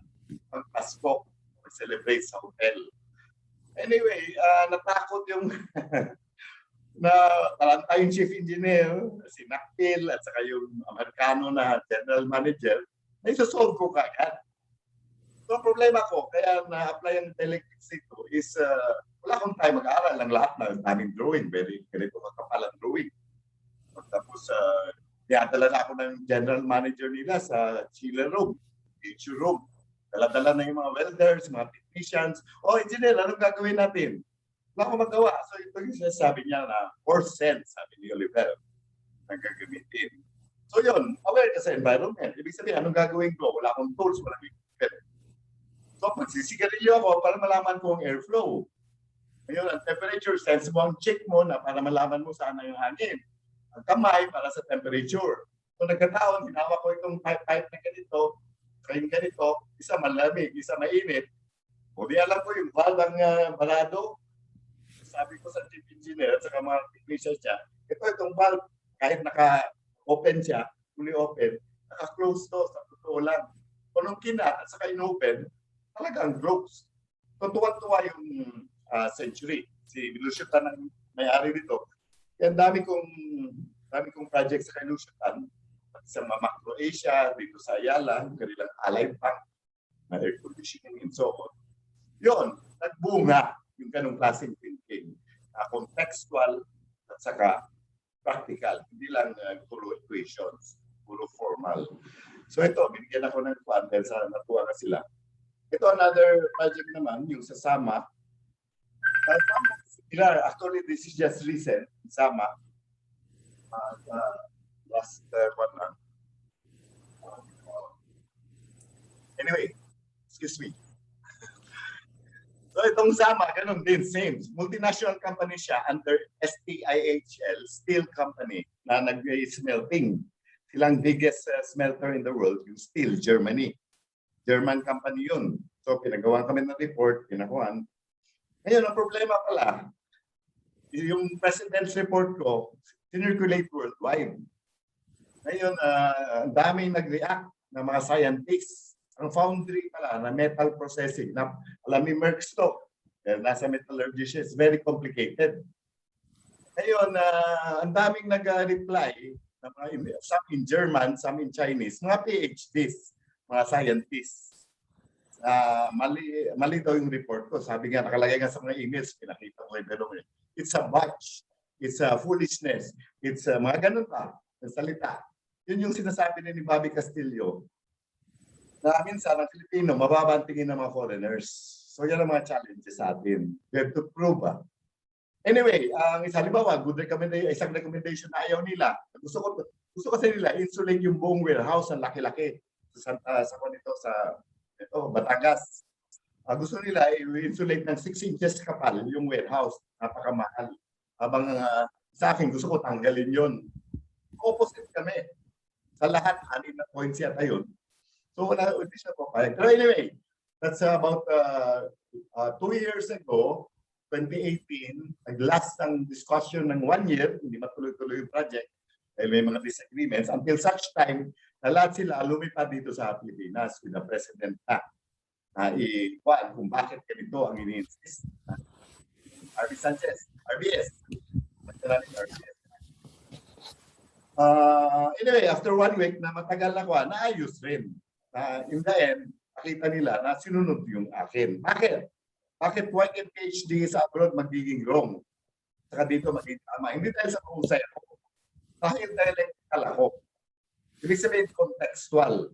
pag-Pasko, celebrate sa hotel. Anyway, natakot yung na talanta yung chief engineer, si Nakpil, at saka yung Amerikano na general manager, ay susolve ko kagad. So, ang problema ko, kaya na-apply ang electric dito is wala akong time mag-aaral ng lahat na daming drawing, very ganito makapal ang drawing. Tapos, dinadala na ako ng general manager nila sa chiller room, HU room. Dala-dala na yung mga welders, mga technicians. Oh, engineer, anong gagawin natin? Wala akong magawa. So ito yung sinasabi niya na 4 cents, sabi ni Oliver, na gagamitin. So yun, aware ka sa environment. Ibig sabihin, anong gagawin ko? Wala akong tools, wala akong equipment. So pagsisigarilyo ako para malaman ko ang airflow. Ngayon, ang temperature, sense mo ang check mo na para malaman mo saan na yung hangin. Ang kamay para sa temperature. So nagkataon, hinawa ko itong pipe na ganito, ganito, isa malamig, isa mainit. O di alam ko yung valve ang barado. Sabi ko sa chief engineer at sa mga technicians niya, itong valve, kahit naka-open siya, fully open, naka-close to, sa totoo lang. Kung nung kinat at saka in-open, talagang close. So tuwa-tuwa yung Century. Si Luciutan ang may-ari nito. Kaya dami kong project sa Luciutan, sa Macro Asia, dito sa Ayala, yung kanilang alay pang na air conditioning and so on. Yun, nagbunga yung ganong klaseng thinking. Contextual at saka practical. Hindi lang puro equations, puro formal. So ito, binigyan ako ng kwan dahil sa natuwa na sila. Ito, another project naman, yung sa Sama. Actually, this is just recent, Sama. Last one lang. Anyway, excuse me. So itong Sama, ganun din, same. Multinational company siya under STIHL, steel company, na nag-smelting. Silang biggest smelter in the world, yung steel, Germany. German company yun. So pinagawa kami ng report, pinakuhan. Ngayon, ang problema pala, yung president's report ko, sinirculate worldwide. Ngayon, ang daming nag-react na mga scientists. Ang foundry pala na metal processing, na alam ni Merckx to, nasa metallurgy siya, it's very complicated. Ngayon, ang daming nag-reply, some in German, some in Chinese, mga PhDs, mga scientists. Mali daw yung report ko. Sabi nga, nakalagay nga sa mga emails, pinakita ko yung gano'n. It's a botch. It's a foolishness. It's mga ganun pa, ang salita. Yun yung sinasabi ni Bobby Castillo, na minsan ang Filipino, mababa ang tingin ng mga foreigners. So yan ang mga challenges sa atin. We have to prove. Anyway, ang halimbawa, isang recommendation na ayaw nila. Gusto kasi nila, insulate yung buong warehouse, ang laki-laki. Sa Batangas. Gusto nila, i-insulate ng 6 inches kapal yung warehouse. Napakamahal. Habang sa akin, gusto ko tanggalin yun. Opposite kami. Sa lahat, 6 na points yata yun. So wala, hindi siya papayag. Pero anyway, that's about 2 years ago, 2018, nag-last ang discussion ng 1 year, hindi matuloy-tuloy yung project, dahil may mga disagreements, until such time na lahat sila lumipad dito sa Pilipinas with the President na kung bakit ganito ang ini-insist. RB Sanchez, RBS. Anyway, after 1 week na matagal ako, naayos rin. In the end, nakita nila na sinunod yung akin. Bakit? Bakit work and PhD sa abroad magiging wrong? Saka dito magiging tama. Hindi dahil sa mahusay ako. Dahil dialectical ako. Ibig sabihin contextual.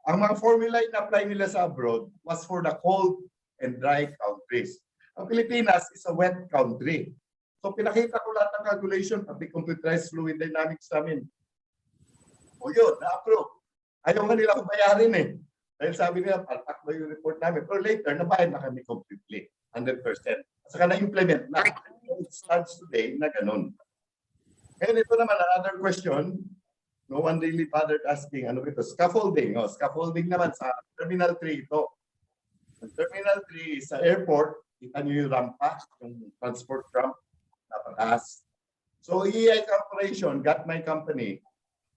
Ang mga formula in-apply nila sa abroad was for the cold and dry countries. Ang Pilipinas is a wet country. So pinakita ko lahat ng calculation, pati computerized fluid dynamics namin. O yun, na-approve. Ayaw nga nila akong bayarin eh. Dahil sabi nila, palpak ba yung report namin. Pero later, nabayad na kami completely. 100%. Saka na-implement na. It starts today na ganun. Ngayon ito naman, another question. No one really bothered asking, ano ito? Scaffolding. Scaffolding naman sa Terminal 3 ito. Ang Terminal 3 sa airport, kita nyo yung rampa, yung transport ramp, napataas. So EI Corporation got my company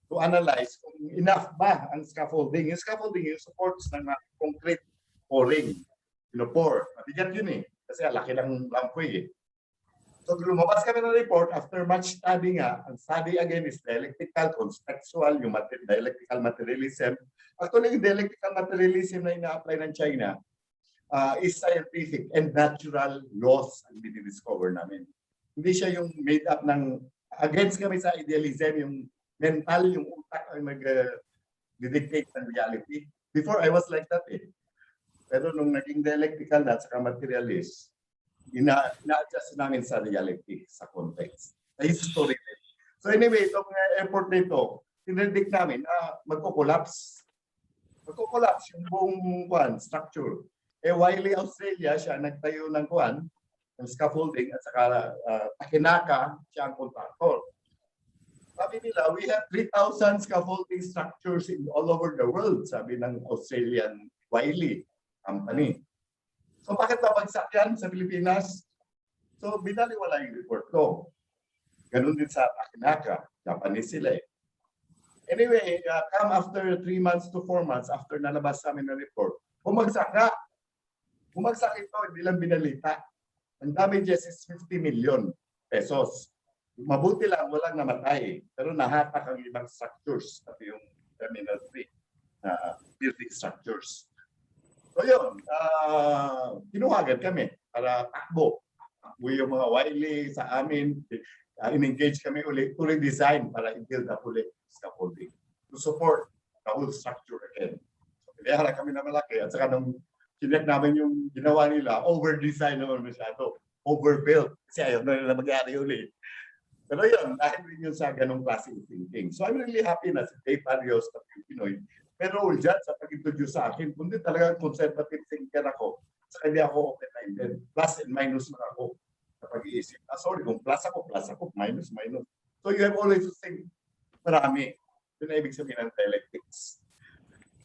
to analyze kung enough ba ang scaffolding. Yung scaffolding, yung supports ng concrete pouring. Pour. Mabigat yun eh. Kasi laki ng lampoy eh. So lumabas kami ng report after much study nga. Ang study again is dialectical, contextual, yung dialectical materialism. Actually, yung dialectical materialism na ina-apply ng China is scientific and natural laws ang dinidiscover namin. Hindi siya yung made up ng, against kami sa idealism, yung mental, yung utak ang nag-dictate ng reality. Before, I was like that eh. Pero nung naging dialectical na at saka materialist, ina-adjust namin sa reality, sa context, sa history. So anyway, itong airport nito, tinredict namin, magko-collapse. Magko-collapse yung buong structure. Wiley, Australia, siya nagtayo ng ng scaffolding at saka Takinaka, siya ang contractor. Sabi nila, we have 3,000 scaffolding structures all over the world, sabi ng Australian Wiley company. So bakit nabagsak yan sa Pilipinas? So binaliwala yung report ko. Ganun din sa Takinaka, Japanese sila eh. Anyway, come after 3 months to 4 months after nalabas sa amin ng report, bumagsak nga. Bumagsak ito, hindi lang binalita. Ang damages is 50 million pesos. Mabuti lang, walang namatay. Pero nahatak ang ibang structures, pati yung Terminal 3 building structures. So yun, kinuhagan kami para takbo. Takbo yung mga Wiley sa amin. In-engage kami ulit to redesign para i-build up ulit scaffolding to support the whole structure again. So pinayara kami na malaki at saka nung chinek namin yung ginawa nila, over-design naman masyado. Overbuilt. Kasi ayaw na nila magyari ulit. Pero yun, dahil rin yun sa ganong klaseng thinking. So I'm really happy na si Dave Arios na Pinoy. Pero dyan sa pag-introduce sa akin, kundi talagang conservative thinker ako. Saka hindi ako open-minded. Plus and minus na ako sa pag-iisip. Sorry, kung plus ako, minus. So you have always to think marami. Yun na ibig sabihin ng dialectics.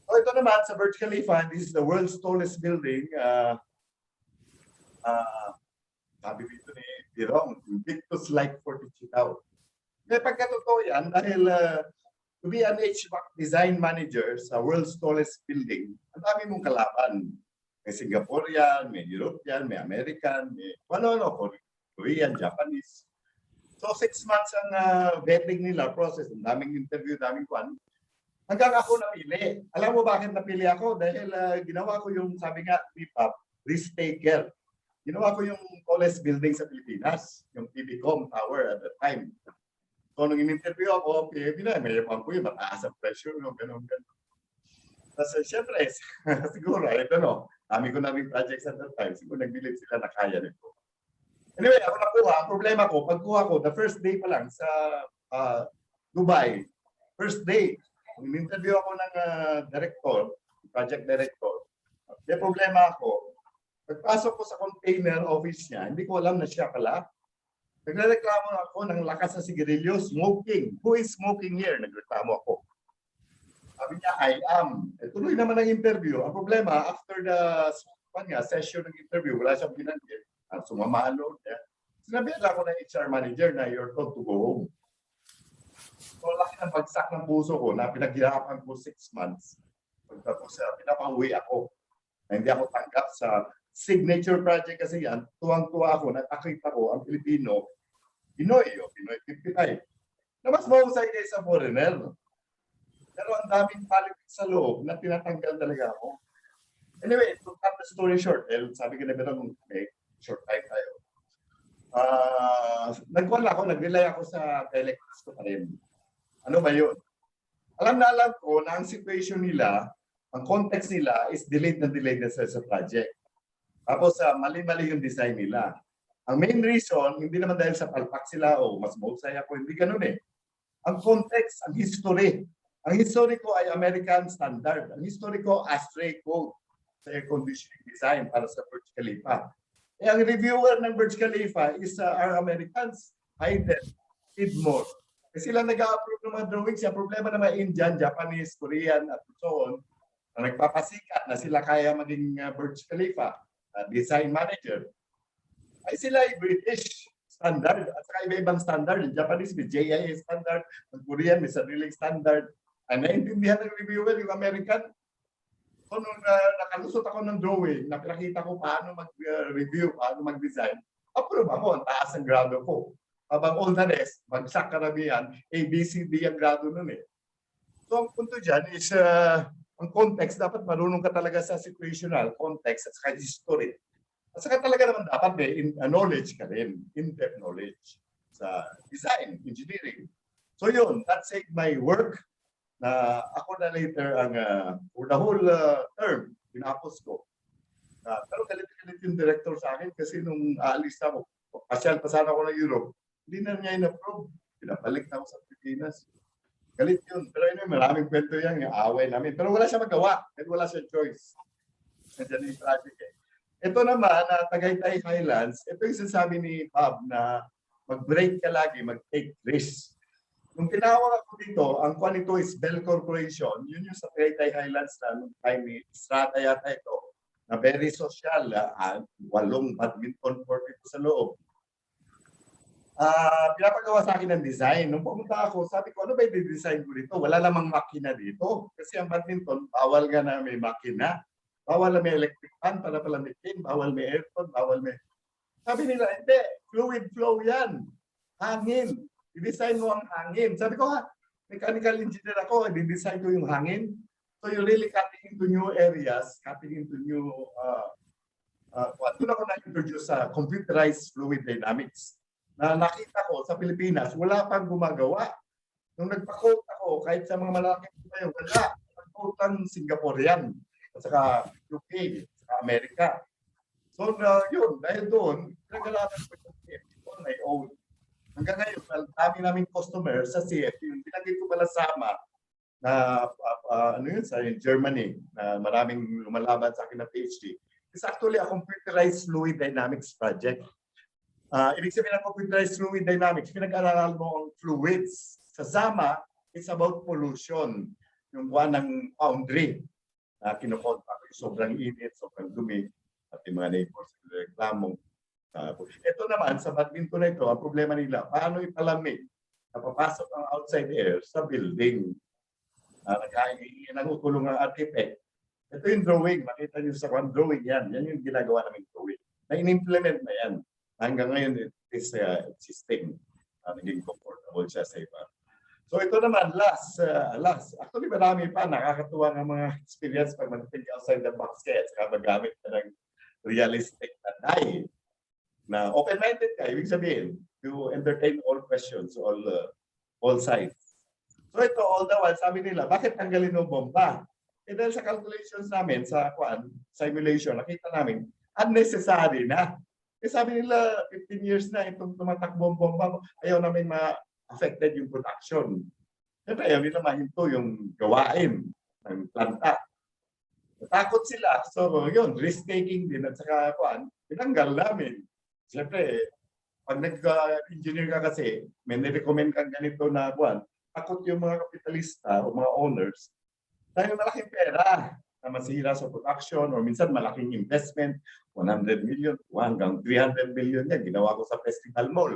So ito naman sa Burj Khalifa, this is the world's tallest building. Sabi dito ni Dirong, Victus like 42 daw. Kaya pagkatotoo yan, dahil to be an HVAC design manager sa world's tallest building, ang dami mong kalaban. May Singaporean, may European, may American, may Korean, Japanese. So 6 months ang vetting nila process, ang daming interview, daming kwan. Hanggang ako napili. Alam mo bakit napili ako? Dahil ginawa ko yung, sabi nga, risk taker. Ginawa ko yung tallest building sa Pilipinas, yung PBCom Tower at the time. So nung in-interview ako, may yapang ko yung mataas ang pressure, gano'n. Tapos siyempre, siguro, ito dami ko naming projects at that time, siguro nag-believe sila na kaya nito. Anyway, ako nakuha. Ang problema ko, pagkuha ko, the first day pa lang sa Dubai, first day, in-interview ako ng project director. May problema ako. Pagpasok ko sa container office niya, hindi ko alam na siya pala. Nagreklamo ako ng lakas sa sigarilyo, smoking. Who is smoking here? Nagreklamo ako. Sabi niya, I am. Tuloy naman ang interview. Ang problema, after the session ng interview, wala siyang binanggit. Sumamaan loob niya. Sinabihan lang ako ng HR manager na you're told to go home. So, laki ng bagsak ng puso ko na pinaghirapan ko 6 months. Pagkatapos, pinapauwi ako. Na hindi ako tanggap sa signature project kasi yan. Tuwang-tuwa ako, nakakita ko ang Pilipino, Pinoy 55. Na mas mahusay kayo sa foreigner. Pero ang daming politics sa loob na tinatanggal talaga ako. Anyway, to cut the story short, sabi ko na may short time tayo. Nag-rely ako sa dialectics ko pa rin. Ano ba yun? Alam ko na ang situation nila, ang context nila is delayed na sa project. Tapos mali-mali yung design nila. Ang main reason, hindi naman dahil sa palpak sila o mas mahusay ako, hindi ganun eh. Ang context, ang history. Ang history ko ay American standard. Ang history ko, ASTRE code sa air conditioning design para sa Burj Khalifa. Ang reviewer ng Burj Khalifa is our Americans, Hayden, Tidmore. Kasi sila nag-a-approve ng mga drawings. Yung problema na mga Indian, Japanese, Korean, at so on, na nagpapasikat na sila kaya maging Burj Khalifa design manager, ay sila ay British standard at saka iba-ibang standard. Yung Japanese may JIA standard, ang Korean may sariling standard. Naintindihan ng reviewer yung American. So nung nakalusot ako ng drawing, nakita ko paano mag-review, paano mag-design, approve ako, ang taas ang grado ko. Habang all the rest, bagsak karamihan, A, B, C, D ang grado nun eh. So ang punto dyan is, ang context, dapat marunong ka talaga sa situational context at saka history. At saka talaga naman dapat may knowledge ka rin, in-depth knowledge sa design, engineering. So yun, that saved my work na ako na later ang for the whole term, tinapos ko. Pero galit-galit yung director sa akin kasi nung aalis na ako, pasyal pa sana ako ng Europe, hindi na niya in-approve. Pinabalik na ako sa Pilipinas. Galit yun. Pero yun, maraming kwento yan, yung away namin. Pero wala siya magawa. At wala siya choice. Nandiyan yung project eh. Ito naman, Tagaytay Highlands, ito yung sinasabi ni Bob na mag-break ka lagi, mag-take risks. Nung tinawag ako dito, ang kwan ito is Bell Corporation. Yun yung sa Tagaytay Highlands na nung time ni Strata yata ito, na very social, 8 badminton court ito sa loob. Pinapagawa sa akin ng design. Nung pumunta ako, sabi ko, ano ba yung design ko dito? Wala namang makina dito. Kasi ang badminton, bawal nga na may makina. Bawal na may electric fan para palamitin. Bawal may aircon. Bawal may... Sabi nila, hindi. Fluid flow yan. Hangin. I-design mo ang hangin. Sabi ko, mechanical engineer ako. I-design ko yung hangin. So you're really cutting into new areas, cutting into new... doon ako na-introduce sa computerized fluid dynamics. Na nakita ko sa Pilipinas, wala pang gumagawa. Nung nagpa-quote ako, kahit sa mga malaking tayo, wala. Nag-quote ang Singaporean, at saka UK, at saka Amerika. So yun, dahil doon, nagalaman ko yung CFP on my own. Hanggang ngayon, dami naming customer sa CFP. Yung pinagin ko pala sama na ano yun, sa Germany, na maraming lumalaban sa akin na PhD. It's actually a computerized fluid dynamics project. Ibig sabihin ng computerized fluid dynamics, pinag-aralan mo ang fluids. Sa ZAMA, it's about pollution. Yung buwan ng foundry na kinukontak, sobrang init, sobrang dumi, at yung mga neighbors, reklamo. Ito naman, sa badminton na ito, ang problema nila, paano ipalamig na papasok ang outside air sa building. Nagkaingin ng utulong ng architect. Ito yung drawing, makita nyo sa drawing yan. Yan yung ginagawa namin drawing. Na in-implement na yan. Hanggang ngayon, it is existing. Naging comfortable siya sa iba. So ito naman, last. Actually, marami pa. Nakakatuwa ng mga experience pag mag-think outside the box kaya saka magamit ka ng realistic na die. Na open-minded ka. Ibig sabihin, you entertain all questions, all sides. So ito, all the while, sabi nila, bakit tanggalin mo bomba? Eh dahil sa calculations namin, sa simulation, nakita namin, unnecessary na. Eh sabi nila, 15 years na itong tumatakbo ang bomba, ayaw namin ma-affected yung production. Siyempre, ayaw nila mahinto yung gawain ng planta. Natakot sila. So yun, risk-taking din at saka tinanggal namin. Siyempre, pag nag-engineer ka kasi, may nirecommend kang ganito na takot yung mga kapitalista o mga owners dahil malaking pera na masira sa production or minsan malaking investment, 100 million hanggang 300 million yan. Ginawa ko sa Festival Mall.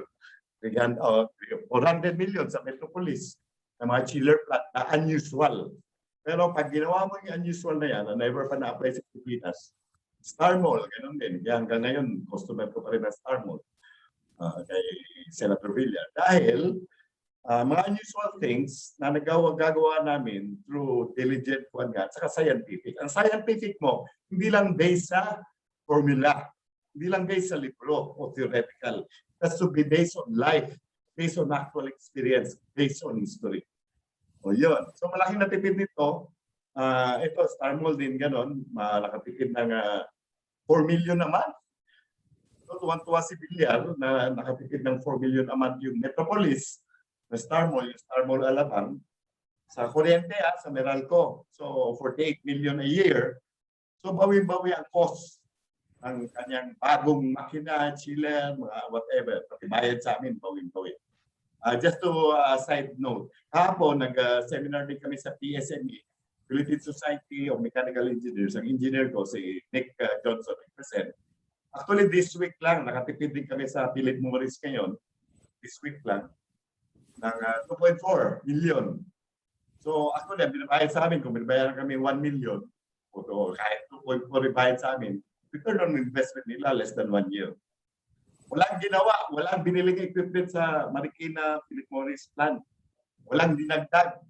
400 million sa Metropolis na mga chiller plant na unusual. Pero pag ginawa mo yung unusual na yan, na never pa na-apply sa Pilipinas, Star Mall, ganun din. Kaya hanggang ngayon, customer ko pa rin na Star Mall kay Senator Villar. Dahil mga unusual things na gagawa namin through diligent at saka scientific. Ang scientific mo, hindi lang based sa formula, hindi lang based sa libro o theoretical. It has to be based on life, based on actual experience, based on history. O yun. So malaking natipid nito. Ito, Star Mall din ganon. Nakatipid ng 4 million a month. So tuwan-tuwa si Villar na nakatipid ng 4 million a month yung Metropolis. Na Star Mall, yung Star Mall Alabang, sa kuryente sa Meralco. So 48 million a year. So bawi-bawi ang cost ng kanyang bagong makina, chiller, mga whatever. Pati bayad sa amin, bawi-bawi. Just to side note, hapon nag-seminar din kami sa PSME, Philippine Society of Mechanical Engineers. Ang engineer ko, si Nick Johnson, present. Actually, this week lang, nakatipid din kami sa Philip Morris ngayon. This week lang. Ng 2.4 million. So actually, binabayad sa amin, kung binabayaran kami 1 million, kahit 2.4 rebayad sa amin, return on investment nila less than 1 year. Walang ginawa, walang biniling equipment sa Marikina Philip Morris plant. Walang dinagdag.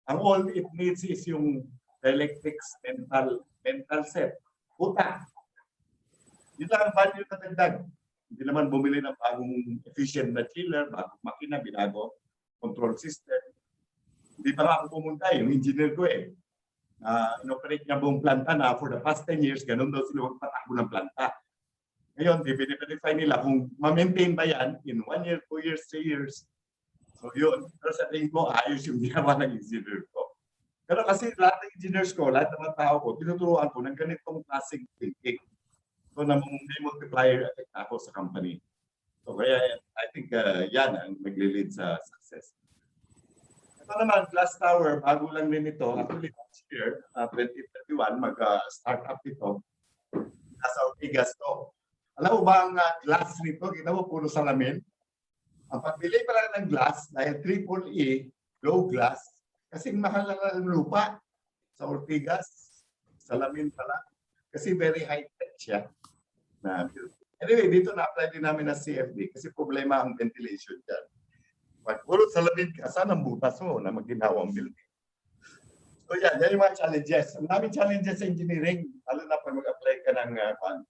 Ang all it needs is yung electrics mental set. Utak. Yun lang ang value na dagdag. Hindi naman bumili ng bagong efficient na chiller, bagong makina, binago, control system. Hindi pa nga ako pumunta, yung engineer ko inoperate niya buong planta na for the past 10 years, ganun daw sila magpatakbo ng planta. Ngayon, i-verify nila kung ma-maintain ba yan in 1 year, 2 years, 3 years. So yun. Pero sa tingin ko, ayos yung ginawa ng engineer ko. Pero kasi lahat ng engineers ko, lahat ng mga tao ko, tinuturuan ko ng ganitong klaseng thinking. So may multiplier effect ako sa company. So kaya I think yan ang nagli-lead sa success. Ito naman, Glass Tower, bago lang rin ito. Actually, last year, 2021, mag-start up ito. Nasa Ortigas to. Alam mo ba ang glass nito? Kita mo, puro salamin. Ang pagbili pa lang ng glass, dahil triple-E, low glass, kasi mahal lang ang lupa sa Ortigas. Salamin pala. Kasi very high-tech siya. Anyway, dito na-apply din namin na CFD kasi problema ang ventilation dyan. Pag puro salamin ka, saan ang butas mo na magginawang building? So yan yung mga challenges. Ang daming challenges sa engineering, lalo na pag mag-apply ka ng fund.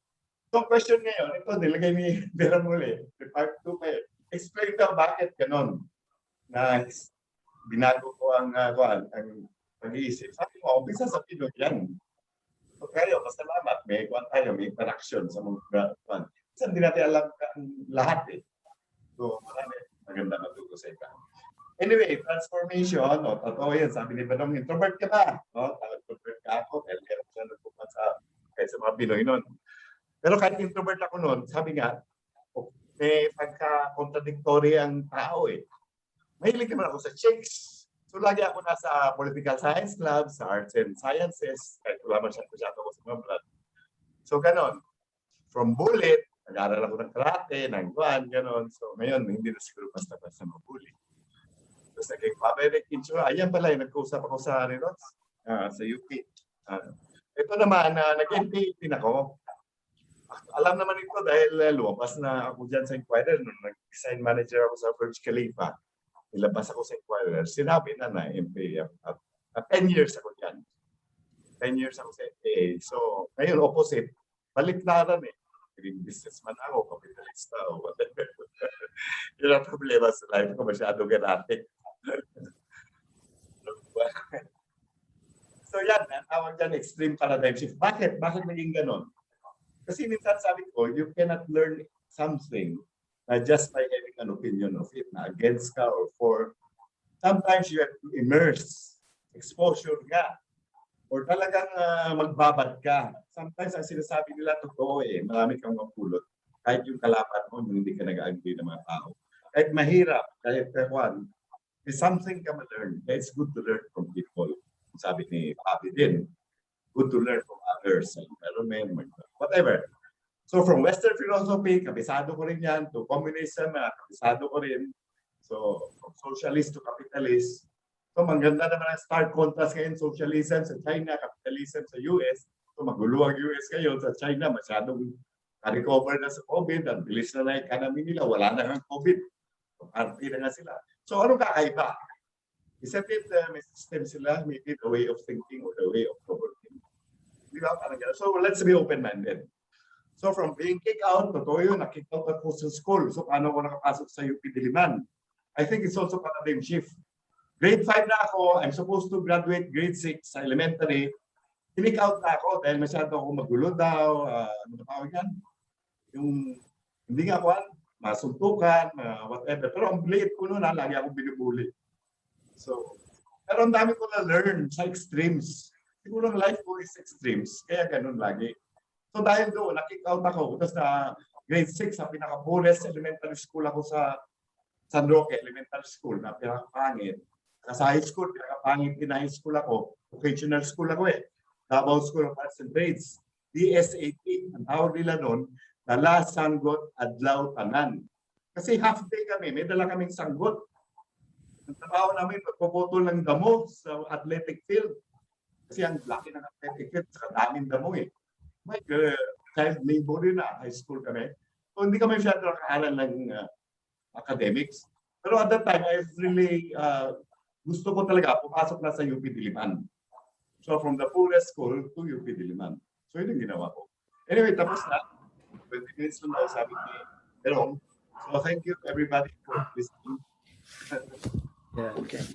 So question ngayon, ito nilagay ni Vera Muli, part 2 pa explain daw bakit ganon na binago ko ang pag-iisip. Sabi ko, umpisa sa Pinoy yan. So kayo, pasalamat, may interaction sa mga kwan. Kasi hindi natin alam lahat eh. So marami, maganda matuto sa iba. Anyway, transformation, totoo yan. Sabi ni Badong, introvert ka ba? Introvert ka ako, dahil meron siya nagpupan kahit sa mga Pinoy nun. Pero kahit introvert ako nun, sabi nga, may pagka-contradictory ang tao eh. Mahilig naman ako sa chicks. So lagi ako nasa political science club, sa arts and sciences, kahit wala man siya ako sa mga brad. So ganon. From bullet, nag-aaral ako ng karate, ng guan, ganon. So ngayon, hindi na siguro basta-basta mabuli. Tapos naging pabalik insura. Ayan pala, nagkausap ako sa sa UP. Ito naman, nag-MPA din ako. Alam naman ito dahil lumabas na ako dyan sa Inquirer. Nung nag-design manager ako sa Burj Khalifa, nilabas ako sa Inquirer. Sinabi na MPA. 10 years ako dyan. 10 years ako sa MPA. So, ngayon opposite. Baliktaran eh. Naging businessman ako, kapitalista o whatever. Yun ang problema sa life ko. Masyadong erratic. So yan, tawag dyan extreme paradigm shift. Bakit? Bakit naging ganon? Kasi minsan sabi ko, you cannot learn something just by having an opinion of it, na against ka or for. Sometimes you have to immerse, exposure ka, or talagang magbabad ka. Sometimes ang sinasabi nila totoo eh, marami kang mapulot. Kahit yung kalaban mo, hindi ka nag-agree ng mga tao. Kahit mahirap, kahit may something ka ma-learn. It's good to learn from people. Sabi ni Papi din, good to learn from others, environment, whatever. So from Western philosophy, kabisado ko rin yan, to communism, kabisado ko rin. So from socialist to capitalist. So maganda naman ang stark contrast ngayon, socialism sa China, capitalism sa US. So magulo ang US ngayon sa China, masyadong na-recover na sa COVID, ang bilis na na economy nila, wala na ang COVID. So party na nga sila. So anong kakaiba? Isn't it may system sila, maybe the way of thinking or the way of working? So let's be open-minded. So from being kicked out, totoo yun, na-kicked out ako sa school. So paano ko nakapasok sa UP Diliman? I think it's also paradigm shift. Grade 5 na ako, I'm supposed to graduate grade 6 sa elementary. Kick out na ako dahil masyado ako magulo daw. Ano na tawag yan? Yung hindi nga ako, masuntukan, whatever. Pero ang late ko noon, lagi ako binubuli. So, pero ang dami ko na-learn sa extremes. Siguro ang life ko is extremes, kaya ganun lagi. So dahil doon, na-kick out ako. Tapos na grade 6, sa pinaka-poorest elementary school ako sa San Roque Elementary School, na pinaka-pangit. Sa high school, pinaka-pangit din high school ako. Vocational school ako eh. Davao School of Arts and Trades. DSAT, ang tawag nila noon, Dala, Sanggot, Adlaw, Tanan. Kasi half day kami, may dala kaming sanggot. Ang trabaho namin, pagpuputol ng damo sa athletic field. Kasi ang laki ng etiquette, saka daming damo eh. May child labor rin na, high school kami. So hindi kami masyado nakaaral ng academics. Pero at that time, I really gusto ko talaga pumasok na sa UP Diliman. So from the poorest school to UP Diliman. So yun yung ginawa ko. Anyway, tapos na. 20 minutes lang daw sabi ni Jerome. So thank you everybody for listening. Yeah. Okay.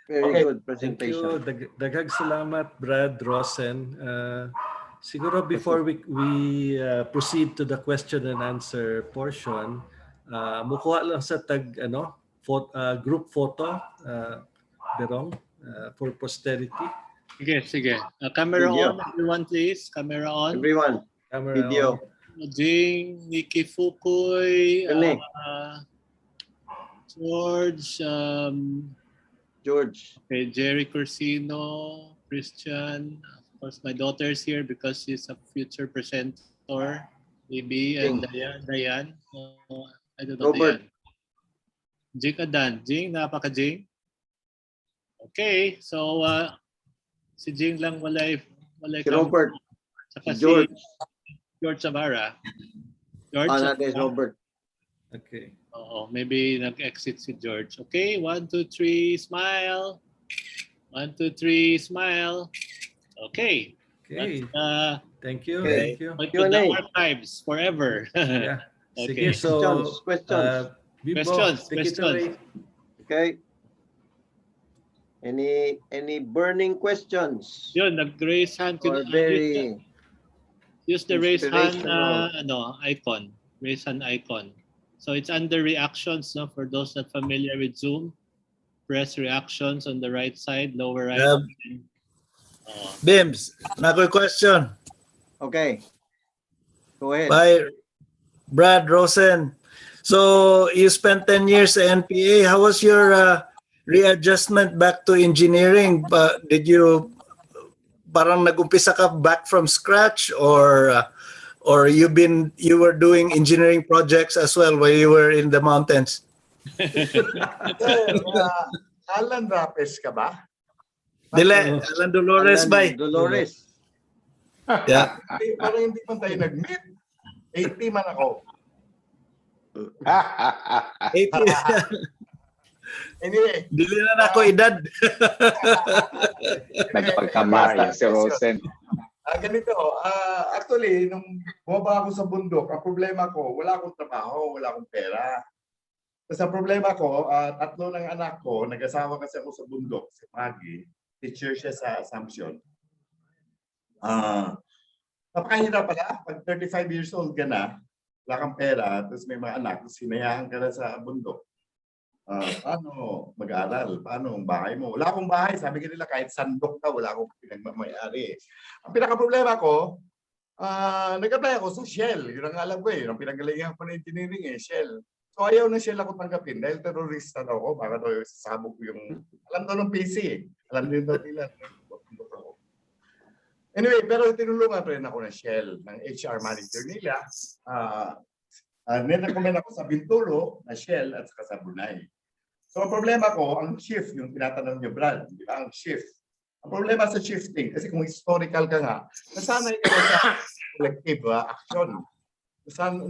Very Okay. good Thank you. presentation. Daghang salamat, Brad, Rosen. Siguro before we proceed to the question and answer portion, mukuha lang sa group photo, Berong, for posterity. Sige. Camera Video. on, everyone please. Camera on. Everyone, Camera video. on. Jing, Nikki Fukuy, Connect. George, George. okay, Jerry Corsino, Christian. Of course, my daughter's here because she's a future presenter. Maybe and Diane. I don't know. Robert. Diane. Jing Adan. Jing, napaka-Jing. Okay, so si Jing lang walay Si Robert. Saka Si George. George Savara. George. Natin Robert. Okay. Oo, maybe nag-exit si George. Okay, 1, 2, 3, smile. 1, 2, 3, smile. Okay. Okay. Thank you. Okay. Thank you. Going to the archives forever. Yeah. Okay. Sige, so Questions. Bibo, Questions. take it away. Okay. Any burning questions? Yun, nag-raise hand. Or very Use the raise hand inspirational. icon. Raise hand icon. So it's under reactions, no? For those not familiar with Zoom, press reactions on the right side, lower right. Bims, another question. Okay. Go ahead. By Brad Rosen. So you spent 10 years at NPA. How was your readjustment back to engineering? Did you parang nag-umpisa ka back from scratch, or you were doing engineering projects as well while you were in the mountains? Alan Rapes ka ba? Alan Dolores, Alan Dolores. Yeah. Parang hindi man tayo nag-meet. 80 man ako. 80. Anyway. Dili na ako edad. Nagpagkamara si Rosen. Ganito, actually, nung bumaba ako sa bundok, ang problema ko, wala akong trabaho, wala akong pera. Tapos ang problema ko, tatlo ng anak ko, nag-asawa kasi ako sa bundok, si Maggie, teacher siya sa Assumption. Napakahirap pala, pag 35 years old ka na, wala kang pera, tapos may mga anak, tapos sinayahan ka na sa bundok. Paano mag-aaral? Paano ang bahay mo? Wala akong bahay. Sabi ka nila, kahit sandok ka, wala akong pinagmamayari. Ang pinaka-problema ko, nag-apply ako sa Shell. Yun ang alam ko eh. Ang pinagalingan ko na engineering eh, Shell. So ayaw na Shell ako tanggapin dahil terorista daw ako. Baka daw sasabog ko yung... Alam daw ng PC eh. Alam din daw nila. Anyway, pero tinulungan pa rin ako ng Shell, ng HR manager nila. Nire-recommend ako sa Binturo, na Shell at saka sa Brunei. So ang problema ko, ang shift, yung tinatanong niyo, Brad, di ba? Ang shift. Ang problema sa shifting, kasi kung historical ka nga, nasanay ka sa collective action.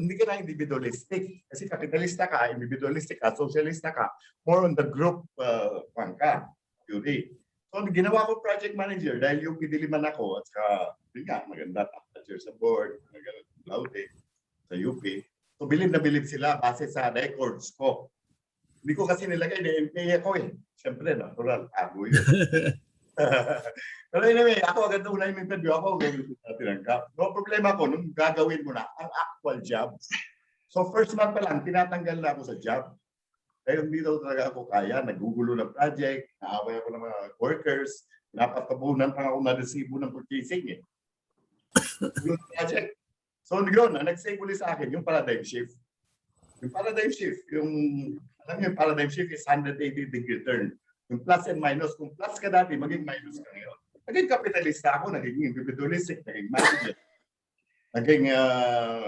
Hindi ka na individualistic. Kasi kapitalista ka, individualistic ka, socialista ka, more on the group theory. So ginawa ko project manager dahil yung Diliman ako at saka, yun nga, maganda, top-toucher sa board, maganda, laude, sa UP. So bilib na bilib sila base sa records ko. Hindi ko kasi nilagay na MPA ko eh. Siyempre, natural. Ako yun. Pero anyway, ako agad na una yung interview ako. Tinanggap. No problema ko, nung gagawin mo na ang actual job. So first month pa lang, tinatanggal na ako sa job. Dahil hindi daw talaga ako kaya. Nagugulo ng project. Naaway ako ng mga workers. Napatabunan pa ako na-resibo ng purchasing eh. Yung project. So yun, ang nag-save ulit sa akin, yung paradigm shift. Yung paradigm shift, alam niyo, yung paradigm shift is 180-degree turn. Yung plus and minus, kung plus ka dati, maging minus ka ngayon. Naging kapitalista ako, naging individualistic, naging manager. Naging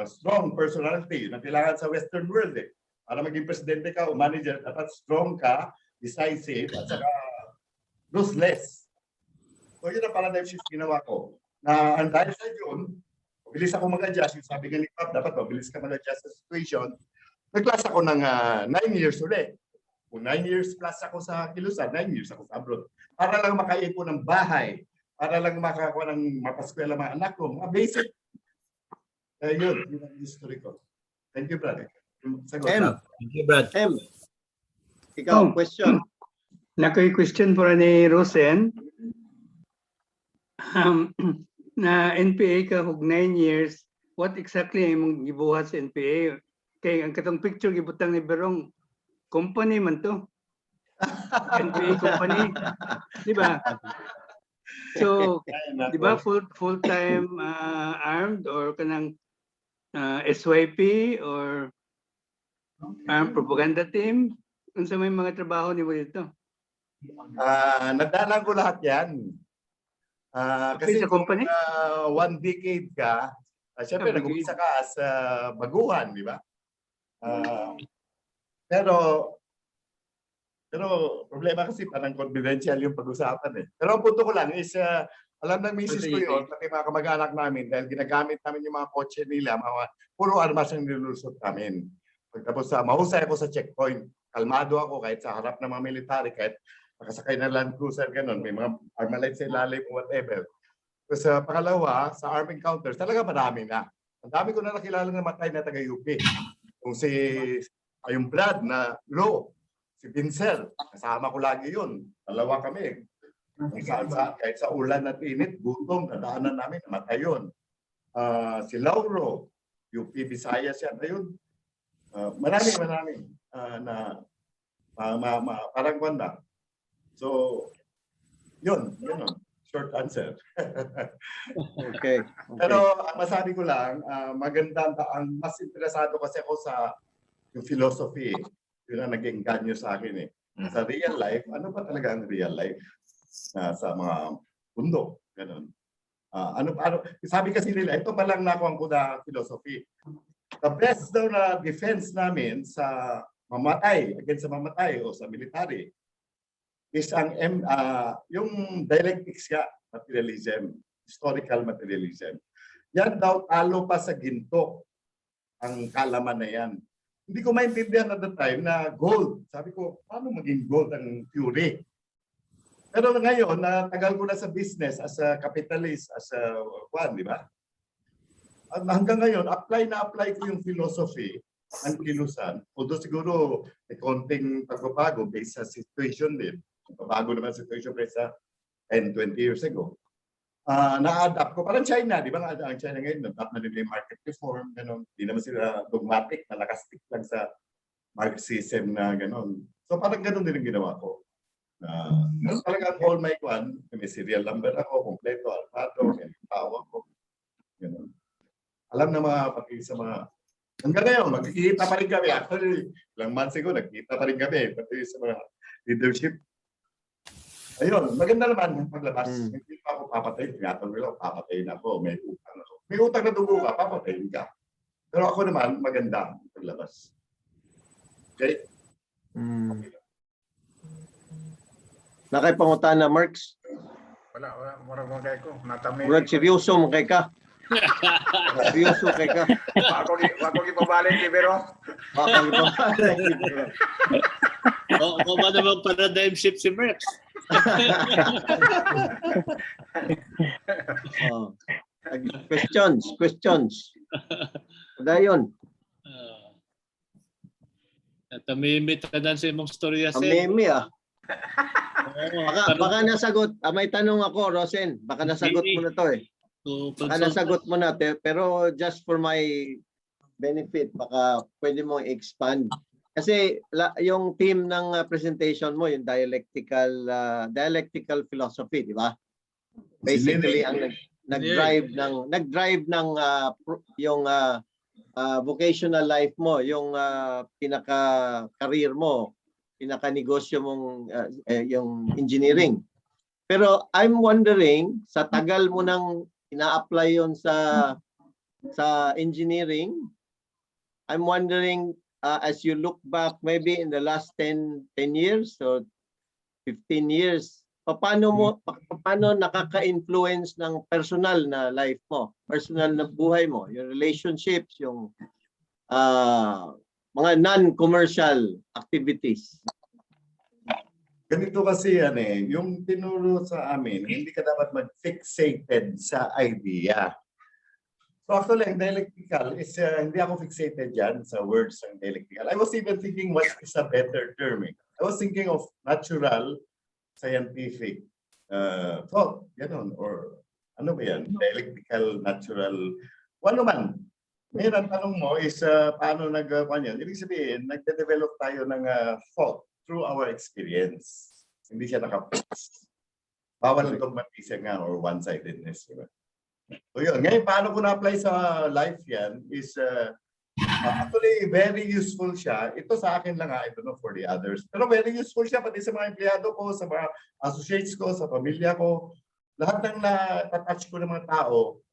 strong personality, na kailangan sa Western world eh. Para maging presidente ka o manager, dapat strong ka, decisive, at saka ruthless. So yun ang paradigm shift ginawa ko. Na ang dahil sa yun, mabilis ako mag-adjust. Yung sabi nga ni Pap, dapat mabilis ka mag-adjust sa situation. Nag-class ako ng 9 years ulit. Kung 9 years plus ako sa Kilusan, 9 years ako sa abroad. Para lang makaipon ng bahay. Para lang makakuha ng mapaskwela mga anak ko. Mga basic. Yun ang history ko. Thank you, brother. Sagot. Thank you, Brad. Ikaw, question. Question para ni Rosen. Na NPA ka hug 9 years, what exactly ay mong gibuhat sa NPA? Kay ang katong picture gibutang ni Berong, company man to. NPA company. Di ba? So, di ba full-time armed or kanang SYP or propaganda team? Unsa may mga trabaho ni mo dito? Nagdaanan ko lahat yan. Kasi sa company? 1 decade ka, siyempre nag-umpisa ka as baguhan, di ba? Pero problema kasi parang confidential yung pag-usapan eh. Pero ang punto ko lang is, alam ng misis ko yun, pati mga kamag-anak namin, dahil ginagamit namin yung mga kotse nila, puro armas ang nilulusot namin. Pagtapos mahusay ako sa checkpoint, kalmado ako kahit sa harap ng mga military, kahit nakasakay na Land Cruiser, ganun, may mga armalite sa ilalim, whatever. Tapos pangalawa, sa armed encounters, talaga marami na. Ang dami ko na nakilala na matay na taga-UP. Kung yung Brad na low, si Vincel, kasama ko lagi yun. Dalawa kami. Kahit sa ulan at init, gutom, nadaanan namin, namatay yun. Si Lauro, UP Visayas yan, ayun. Marami na parang kwanda. So, yun. Short answer. Okay. Pero masabi ko lang, maganda ang mas interesado kasi ako sa yung philosophy. Yun ang naging ganyo sa akin eh. Sa real life, ano ba talaga ang real life? Sa mga bundok, ganun. Sabi kasi nila, ito pa lang nakuha ko na philosophy. The best daw na defense namin sa mamatay, against sa mamatay o sa military, is yung dialectics ka, materialism, historical materialism. Yan daw talo pa sa ginto ang kalaman na yan. Hindi ko maintindihan at the time na gold. Sabi ko, paano maging gold ang theory? Pero ngayon, natagal ko na sa business as a capitalist, as a di ba? At hanggang ngayon, apply ko yung philosophy ng Kilusan. Although siguro may konting pagbabago based sa situation din. Bago naman situation sa 10-20 years ago. Na-adapt ko. Parang China, di ba? Ang China ngayon, na-adapt na nila yung market reform, gano'n. Hindi naman sila dogmatic na nakastick lang sa Marxism na gano'n. So parang gano'n din ang ginawa ko. Talaga all my one, may serial number ako, kompleto, alpado, may tawa ko. Gano'n. Alam na pati sa mga hanggang ngayon, magkikita pa rin kami. Actually, ilang months ago, nagkita pa rin kami. Pati sa mga leadership. Ayun, maganda naman paglabas. Hindi pa ako papatay. Tinatanong nila, papatayin ako. May utang ako. May utang na dugo ka, papatayin ka. Pero ako naman, maganda paglabas. Okay? Nakaipangutan na, Marks? Wala. Marang kay ko. Natami. Brad, seryoso mo kay ka. Seryoso kay ka. Wako gipabalik ni Bero. Wako gipabalik. Kung ba naman paradigm shift si Merx? Questions. Dayon. Tamimit ka dan sa imong storya, Sen. Amimi Baka nasagot. May tanong ako, Rosen. Baka nasagot mo na to eh. Baka nasagot mo na. Pero just for my benefit, baka pwede mo i-expand. Kasi yung theme ng presentation mo, yung dialectical philosophy, di ba? Basically, ang nag-drive ng yung vocational life mo, yung pinaka-career mo, pinaka-negosyo mong yung engineering. Pero I'm wondering, sa tagal mo nang ina-apply yon sa engineering, I'm wondering, as you look back maybe in the last 10 years or 15 years, paano nakaka-influence ng personal na life mo, personal na buhay mo, yung relationships, yung mga non-commercial activities? Ganito kasi yan yung tinuro sa amin, hindi ka dapat mag-fixated sa idea. So actually, ang dialectical is, hindi ako fixated dyan sa words ng dialectical. I was even thinking what is a better term. I was thinking of natural, scientific thought, gano'n, or ano ba yan? Dialectical, natural, ano man. Ngayon, ang tanong mo is, paano nag-yan? Ibig sabihin, nagde-develop tayo ng thought through our experience. Hindi siya naka-fix. Bawal ang dogmatism nga or one-sidedness. Diba? So yun, ngayon, paano ko na-apply sa life yan is, actually, very useful siya. Ito sa akin lang, I don't know for the others. Pero very useful siya pati sa mga empleyado ko, sa mga associates ko, sa pamilya ko. Lahat ng na-touch ko ng mga tao,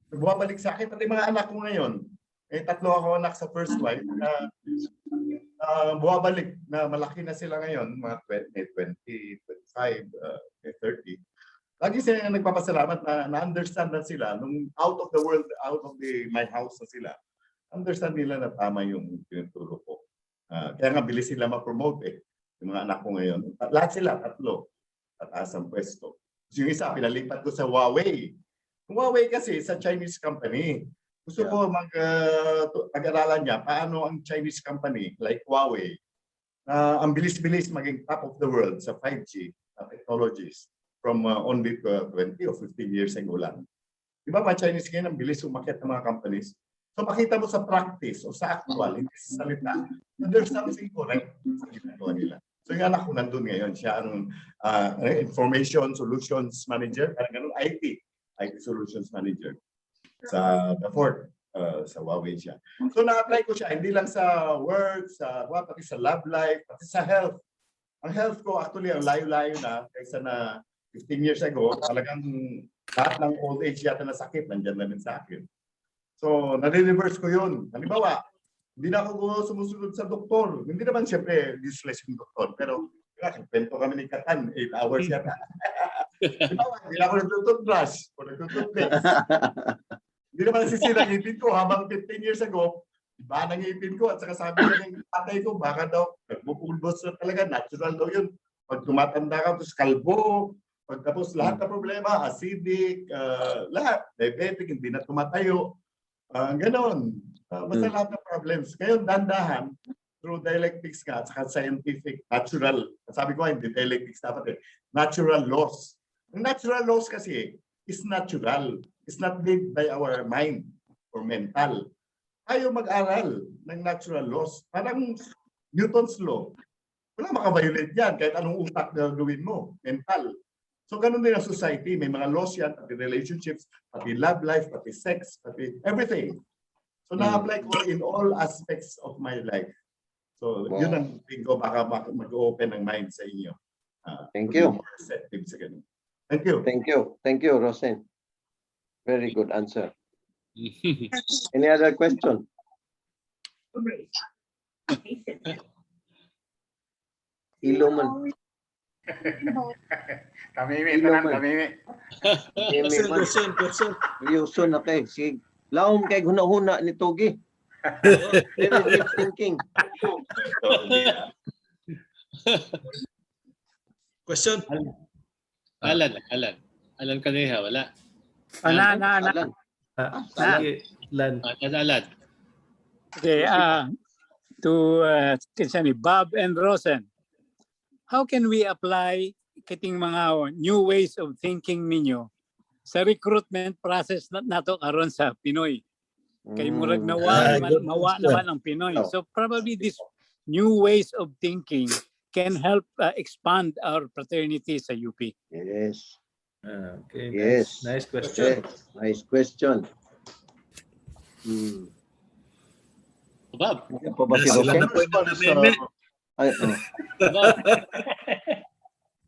bumabalik sa akin, pati mga anak ko ngayon. 3 ako anak sa first wife. Bumabalik na malaki na sila ngayon, mga 20, 25, 30. Lagi sila nagpapasalamat na na-understand na sila nung out of the world, out of my house na sila. Understand nila na tama yung tinuturo ko. Kaya nga bilis sila ma-promote yung mga anak ko ngayon. Lahat sila, 3. Tataas ang pwesto. So yung isa, pinalipat ko sa Huawei. Yung Huawei kasi sa Chinese company. Gusto ko mag-aralan niya paano ang Chinese company like Huawei ang bilis-bilis maging top of the world sa 5G technologies from only 20 or 15 years ago lang. Di ba mga Chinese ngayon ang bilis umakyat ng mga companies? So makita mo sa practice o sa actual, hindi sa salita, there's something correct sa ginagawa nila. So yung anak ko nandun ngayon, siya ang Information Solutions Manager, parang ganun, IT Solutions Manager sa the Ford, sa Huawei siya. So na-apply ko siya, hindi lang sa work, pati sa love life, pati sa health. Ang health ko actually ang layo-layo na kaysa na 15 years ago, talagang lahat ng old age yata na sakit, nandiyan na din sa akin. So, nare-reverse ko yun. Halimbawa, hindi na ako sumusunod sa doktor. Hindi naman siyempre useless yung doktor. Pero, kwento kami ni Katan, 8 hours yata. Halimbawa, hindi na ako nagtututbrush o nagtututbrush. Hindi naman nasisira ang ngipin ko. Habang 15 years ago, iba ng ngipin ko. At saka sabi ng tatay ko, baka daw, nagpupulbos na talaga. Natural daw yun. Pag tumatanda ka, tapos kalbo. Pagtapos lahat ng problema, acidic, lahat. Diabetic, hindi na tumatayo. Ganon. Basta lahat ng problems. Ngayon, dandahan, through dialectics nga, at saka scientific, natural. Sabi ko, hindi dialectics dapat natural laws. Ang natural laws kasi is natural. It's not made by our mind or mental. Ayaw mag-aral ng natural laws. Parang Newton's law. Wala makaviolate yan kahit anong utak na gawin mo, mental. So ganun din ang society, may mga laws yan, pati relationships, pati love life, pati sex, pati everything. So na-apply ko in all aspects of my life. So yun ang tingin ko, baka mag-open ang mind sa inyo. Thank you. Thank you. Thank you. Thank you, Rosen. Very good answer. Any other question? Iloman. Kamimi, tanan, kamimi. Person. Yuson na kay. Sige. Laom kay huna-huna ni Togi. Very deep thinking. Question? Alan Kaneha, wala. Alan. Alan. Okay, to Bob and Rosen, how can we apply kiting mga new ways of thinking ninyo sa recruitment process nato karon sa Pinoy? Kay murag mawa naman ang Pinoy. So probably this new ways of thinking can help expand our fraternity sa UP. Yes. Okay. Yes. Nice question. Yes. Nice question. Bob.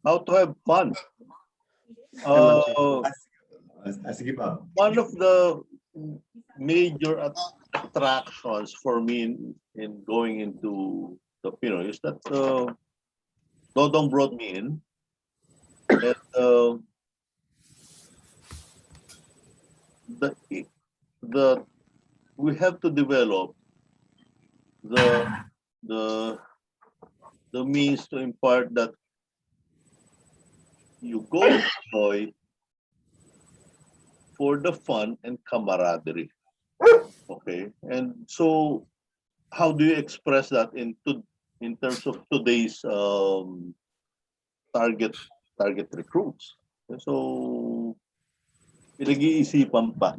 How to have fun. One of the major attractions for me in going into the Pinoy is that Dodong brought me in. And the we have to develop the the the means to impart that you go to Pinoy for the fun and camaraderie. Okay, and so how do you express that in terms of today's target recruits? So pinag-iisipan pa.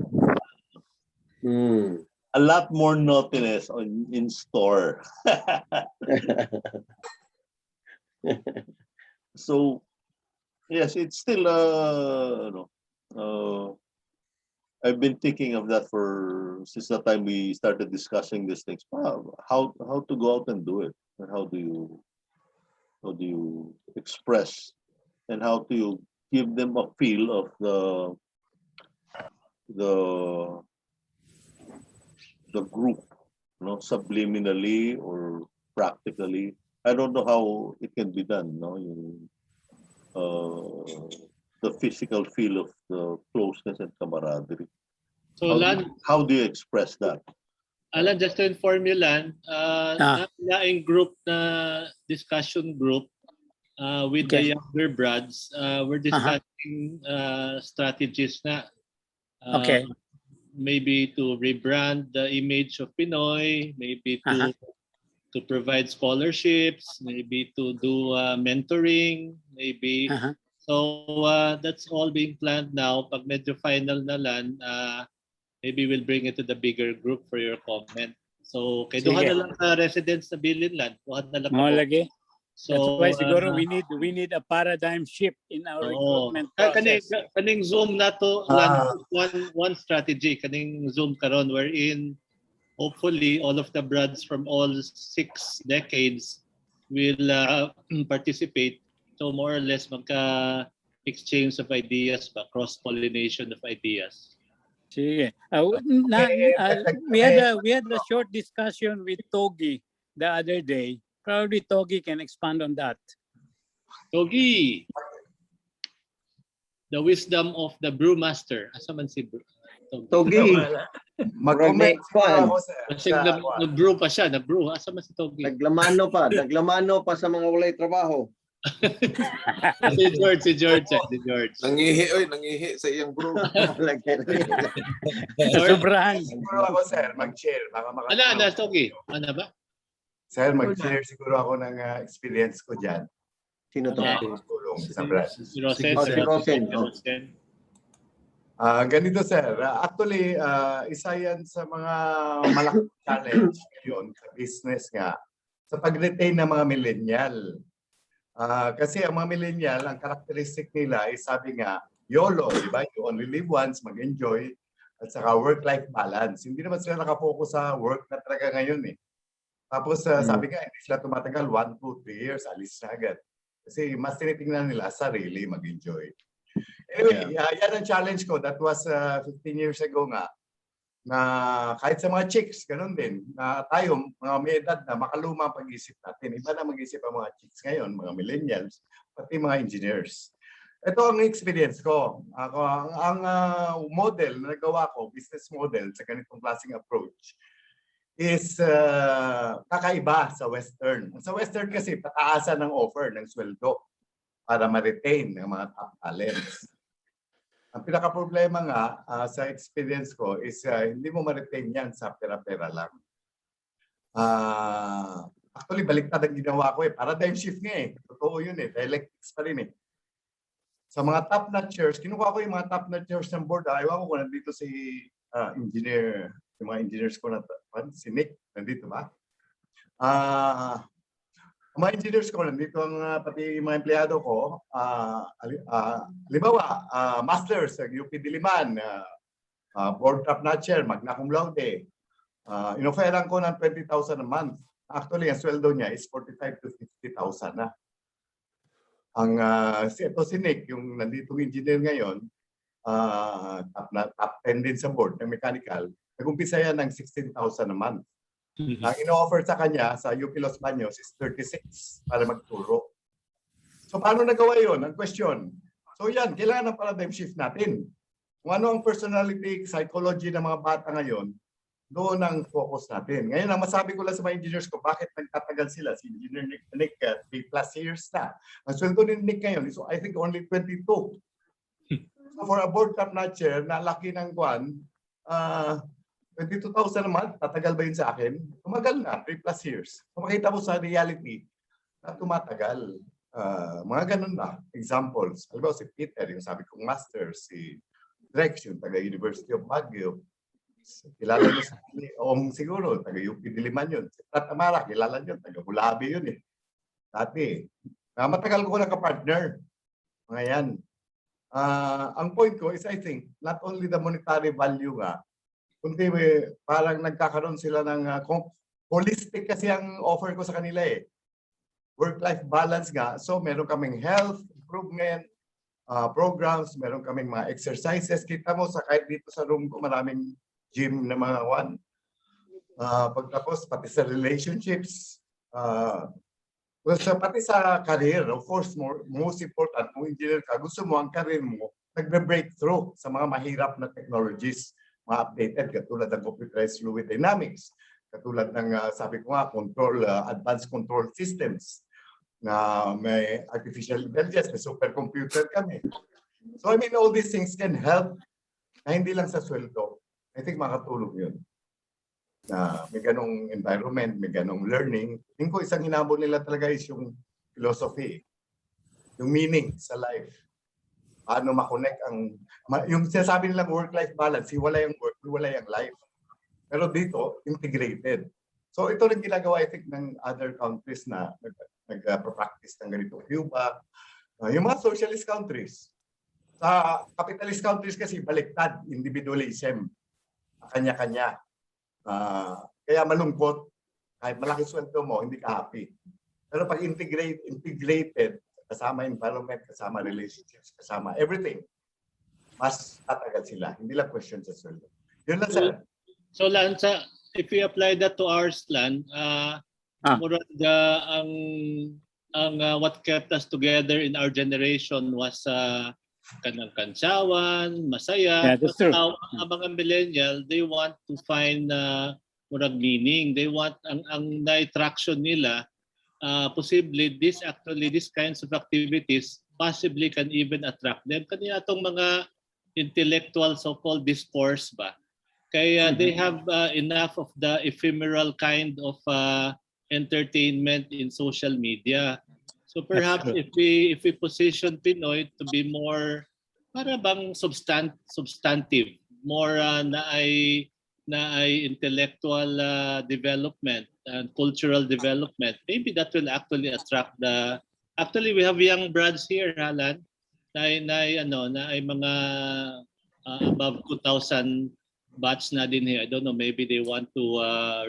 A lot more naughtiness in store. So yes, it's still I've been thinking of that since the time we started discussing these things. How to go out and do it, and how do you express, and how do you give them a feel of the group, subliminally or practically. I don't know how it can be done, the physical feel of the closeness and camaraderie. So how do you express that? Alan, just to inform you, Lan, in group discussion group with the younger brads, we're discussing strategies na maybe to rebrand the image of Pinoy, maybe to provide scholarships, maybe to do mentoring, maybe. So that's all being planned now. Pag medyo final na Lan, maybe we'll bring it to the bigger group for your comment. So, kay duha na lang sa residents na bilin Lan, duha na lang ako. Lagi. So, that's why siguro we need a paradigm shift in our recruitment process. Kaning Zoom na to, one strategy, kaning Zoom karon wherein hopefully all of the brads from all 6 decades will participate. So more or less magka-exchange of ideas, cross-pollination of ideas. Sige. We had a short discussion with Togi the other day. Probably Togi can expand on that. Togi, the wisdom of the brewmaster. Asa man si Togi. Mag-comment ako kasi nag-brew pa siya, nag-brew. Asa man si Togi? Naglamano pa sa mga walay trabaho. si George. Nangihi sa iyang bro. Sobrahan. Siguro ako, sir, mag-share. Ano, Togi? Ano ba? Sir, mag-share siguro ako ng experience ko dyan. Sino to? Tulong sa brand. Si Rosen. Ganito, sir. Actually, isa yan sa mga malaking challenge ngayon sa business nga sa pag-retain ng mga millennial. Kasi ang mga millennial, ang characteristic nila ay sabi nga, YOLO, di ba? You only live once, mag-enjoy, at saka work-life balance. Hindi naman sila nakafocus sa work na talaga ngayon eh. Tapos sabi nga, hindi sila tumatagal 1, 2, 3 years, alis na agad. Kasi mas tinitingnan nila sarili, mag-enjoy. Anyway, yan ang challenge ko. That was 15 years ago nga. Na kahit sa mga chicks, ganun din. Na tayo, mga may edad na, makaluma ang pag-isip natin. Iba na mag-isip ang mga chicks ngayon, mga millennials, pati mga engineers. Ito ang experience ko. Ang model na nagawa ko, business model sa ganitong klaseng approach, is kakaiba sa Western. Sa Western kasi, pataasan ng offer ng sweldo para ma-retain ng mga top talents. Ang pinaka-problema nga sa experience ko is hindi mo ma-retain yan sa pera-pera lang. Actually, baliktad ang ginawa ko eh. Paradigm shift nga eh. Totoo yun eh. Dialectics pa rin eh. Sa mga top notchers, kinuha ko yung mga top notchers ng board. Ayaw ko kung nandito si engineer, yung mga engineers ko na si Nick, nandito ba? Mga engineers ko, nandito ang pati mga empleyado ko, halimbawa, masters sa UP Diliman, board top notcher, magna cum laude. Inoferan ko ng 20,000 a month. Actually, ang sweldo niya is 45,000 to 50,000 na. Ang ito si Nick, yung nandito engineer ngayon, top 10 din sa board ng mechanical, nag-umpisa yan ng 16,000 a month. Ang ino-offer sa kanya sa UP Los Baños is 36 para magturo. So paano nagawa yun? Ang question. So yan, kailangan ng paradigm shift natin. Kung ano ang personality, psychology ng mga bata ngayon, doon ang focus natin. Ngayon, ang masabi ko lang sa mga engineers ko, bakit nagtatagal sila? Si Engineer Nick 3+ years na. Ang sweldo ni Nick ngayon is, I think, only 22. So for a board top notcher na laki ng kwan, 22,000 a month, tatagal ba yun sa akin? Tumagal na, 3+ years. So makita mo sa reality na tumatagal. Mga ganun na, examples. Alam mo, si Peter, yung sabi kong master, si Drex, yung taga-University of Baguio. Kilala niyo si Ong siguro, taga-UP Diliman yun. Si Tatamara, kilala niyo, taga-Bulabi yun eh. Dati. Matagal ko na ka-partner. Mga yan. Ang point ko is I think, not only the monetary value nga, kundi parang nagkakaroon sila ng holistic kasi ang offer ko sa kanila eh. Work-life balance nga. So meron kaming health improvement programs, meron kaming mga exercises. Kita mo sa kahit dito sa room ko maraming gym na mga pagtapos pati sa relationships, pati sa career, of course, most important, kung engineer ka, gusto mo ang career mo, nagbe-breakthrough sa mga mahirap na technologies, mga updated, katulad ng computerized fluid dynamics, katulad ng, sabi ko nga, advanced control systems, na may artificial intelligence, may supercomputer kami. So, I mean, all these things can help na hindi lang sa sweldo. I think makatulong yun. Na may ganong environment, may ganong learning. Tingin ko isang hinabol nila talaga is yung philosophy, yung meaning sa life. Paano makonect yung sinasabi nilang work-life balance, hiwalay ang work, hiwalay ang life. Pero dito, integrated. So ito rin ginagawa, I think, ng other countries na nag-practice ng ganito. Cuba, yung mga socialist countries. Sa capitalist countries kasi, baliktad, individualism. Kanya-kanya. Kaya malungkot. Kahit malaki sweldo mo, hindi ka happy. Pero pag integrated, kasama environment, kasama relationships, kasama everything, mas tatagal sila. Hindi lang question sa sweldo. Yun lang, sir. So, Lanza, if we apply that to ours, Lan, what kept us together in our generation was kanang kansawan, masaya. Yeah, that's true. Now, ang mga millennial, they want to find murag meaning. They want ang na-attraction nila. Possibly, these kinds of activities possibly can even attract them. Kanina itong mga intellectual so-called discourse ba? Kaya they have enough of the ephemeral kind of entertainment in social media. So perhaps if we position Pinoy to be more para bang substantive, more na ay intellectual development and cultural development, maybe that will actually attract the. Actually, we have young brads here, Alan, na ay mga above 2,000 batch na din here. I don't know, maybe they want to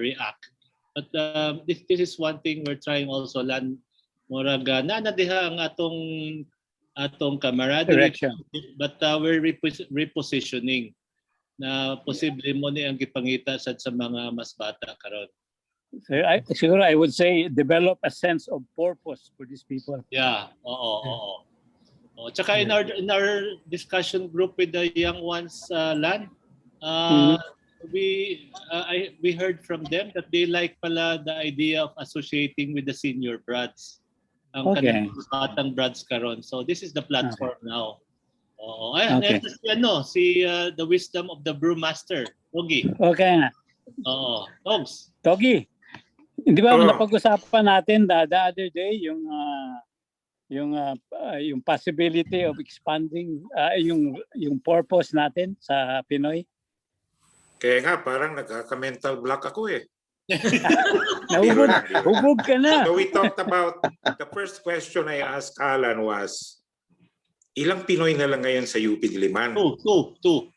react. But this is one thing we're trying also, Lan. Murag nanadiha ang atong camaraderie, but we're repositioning na posible mo ni ang gipangita sa mga mas bata karon. So I would say develop a sense of purpose for these people. Yeah, oo. Tsaka in our discussion group with the young ones, Lan, we heard from them that they like pala the idea of associating with the senior brads. Ang kanilang batang brads karon. So this is the platform now. Si the wisdom of the brewmaster, Togi. Okay na. Oo, Togs. Togi. Hindi ba napag-usapan natin the other day yung possibility of expanding yung purpose natin sa Pinoy? Kaya nga parang nagkaka-mental block ako eh. Hubog ka na. So we talked about, the first question I asked Alan was, ilang Pinoy na lang ngayon sa UP Diliman? Two.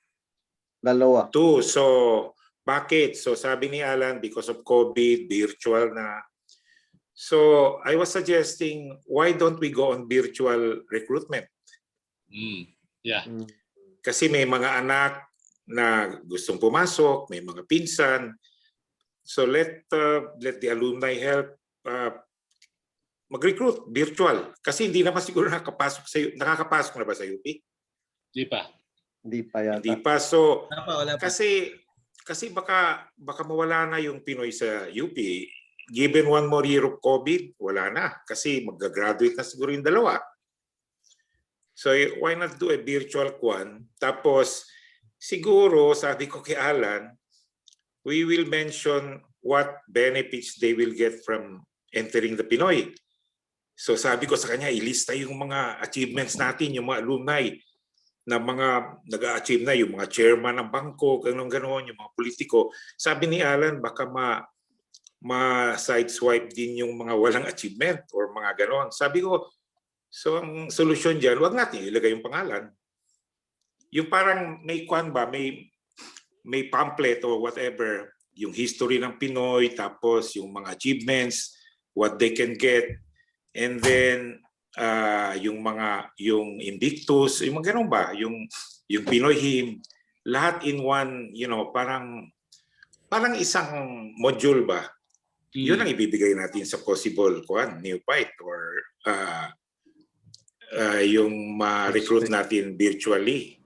Dalawa. Two. So bakit? So sabi ni Alan, because of COVID, virtual na. So I was suggesting, why don't we go on virtual recruitment? Yeah. Kasi may mga anak na gustong pumasok, may mga pinsan. So let the alumni help mag-recruit virtual kasi hindi naman siguro nakakapasok na ba sa UP? Di pa. Hindi pa yata. Hindi pa. So Wala pa. kasi baka mawala na yung Pinoy sa UP. Given one more year of COVID, wala na kasi mag-graduate na siguro yung dalawa. So why not do a virtual kwan? Tapos siguro sabi ko kay Alan, we will mention what benefits they will get from entering the Pinoy. So sabi ko sa kanya, ilista yung mga achievements natin, yung mga alumni na mga nag-a-achieve na, yung mga chairman ng bangko, gano'n, yung mga politiko. Sabi ni Alan, baka ma-sideswipe din yung mga walang achievement or mga gano'n. Sabi ko, so ang solusyon dyan, wag natin ilagay yung pangalan. Yung parang may kwan ba, may pamphlet or whatever, yung history ng Pinoy, tapos yung mga achievements, what they can get, and then yung Invictus, yung mga ganun ba, yung Pinoy hymn, lahat in one, parang isang module ba. Yun ang ibibigay natin sa possible neophyte or yung ma-recruit natin virtually.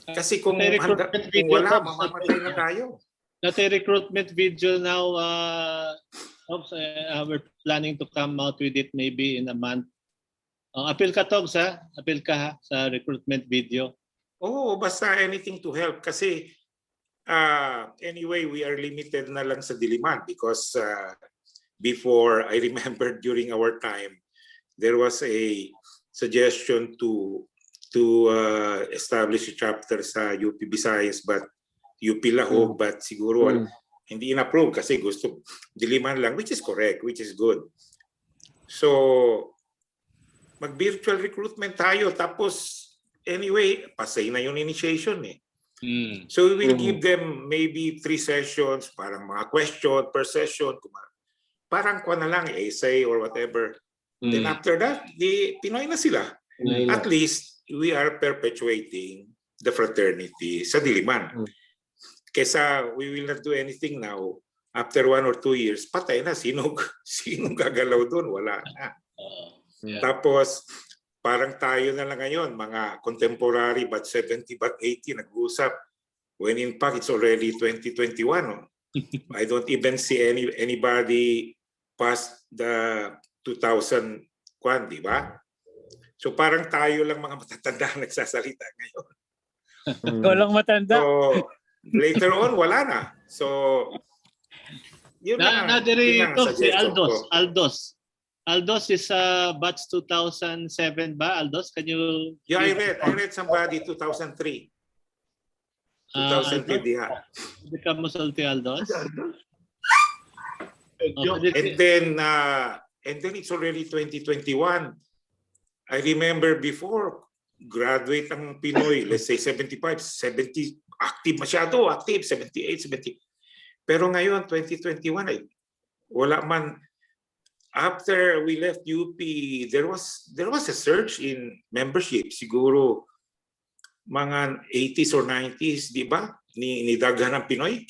Kasi kung wala, mamamatay na tayo. Not a recruitment video now. We're planning to come out with it maybe in a month. Appeal ka, Togs, ha? Appeal ka ha, sa recruitment video. Oo, basta anything to help. Kasi anyway, we are limited na lang sa Diliman because before, I remember during our time, there was a suggestion to establish a chapter sa UP Visayas but UP Lahog but siguro hindi in-approve kasi gusto Diliman lang, which is correct, which is good. So mag-virtual recruitment tayo tapos anyway, pasay na yung initiation eh. So we will give them maybe 3 sessions, parang mga question per session, parang na lang, essay or whatever. Then after that, Pinoy na sila. At least we are perpetuating the fraternity sa Diliman. Kesa we will not do anything now, after 1 or 2 years, patay na. Sinong gagalaw doon? Wala na. Tapos, parang tayo na lang ngayon, mga contemporary, but 70, but 80, nag-uusap. When in fact, it's already 2021. No? I don't even see anybody past the 2000 di ba? So parang tayo lang mga matatanda nagsasalita ngayon. Ikaw lang matanda. So later on, wala na. So yun na. Si Aldos is batch 2007 ba? Aldos, can you... Yeah, I read somebody 2003. 2003 diha. Become Musulti Aldos? And then it's already 2021. I remember before, graduate ang Pinoy, let's say 75, 70, active masyado, active, 78, 70. Pero ngayon, 2021, wala man. After we left UP, there was a surge in membership. Siguro mga 80s or 90s, di ba? Ni daghan ng Pinoy.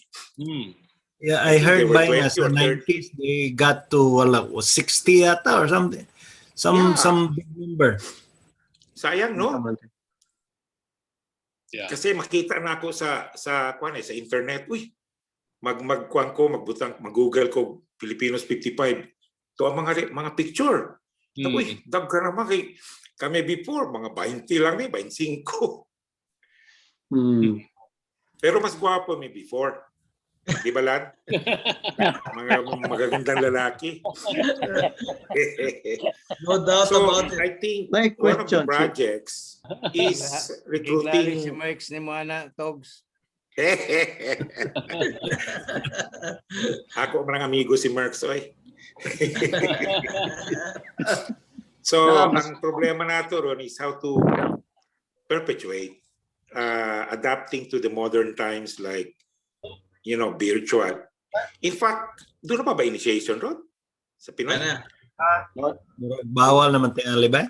Yeah, I heard by the 90s they got to 60 yata or something. Some big number. Sayang, no? Kasi makita na ako sa internet, mag-Google ko Filipinos 55. To ang mga picture. Daghan naman kami before, mga 20 lang 25. Pero mas gwapo may before. Di ba, lad? Mga magagandang lalaki. No doubt about it. I think one of the projects is recruiting... si Mike's ni Moana, Togs. Ako mga amigo si Merx, oy. So, ang problema nato ron is how to perpetuate adapting to the modern times like virtual. In fact, doon na ba initiation ron? Sa Pinoy? Bawal naman tingali ba?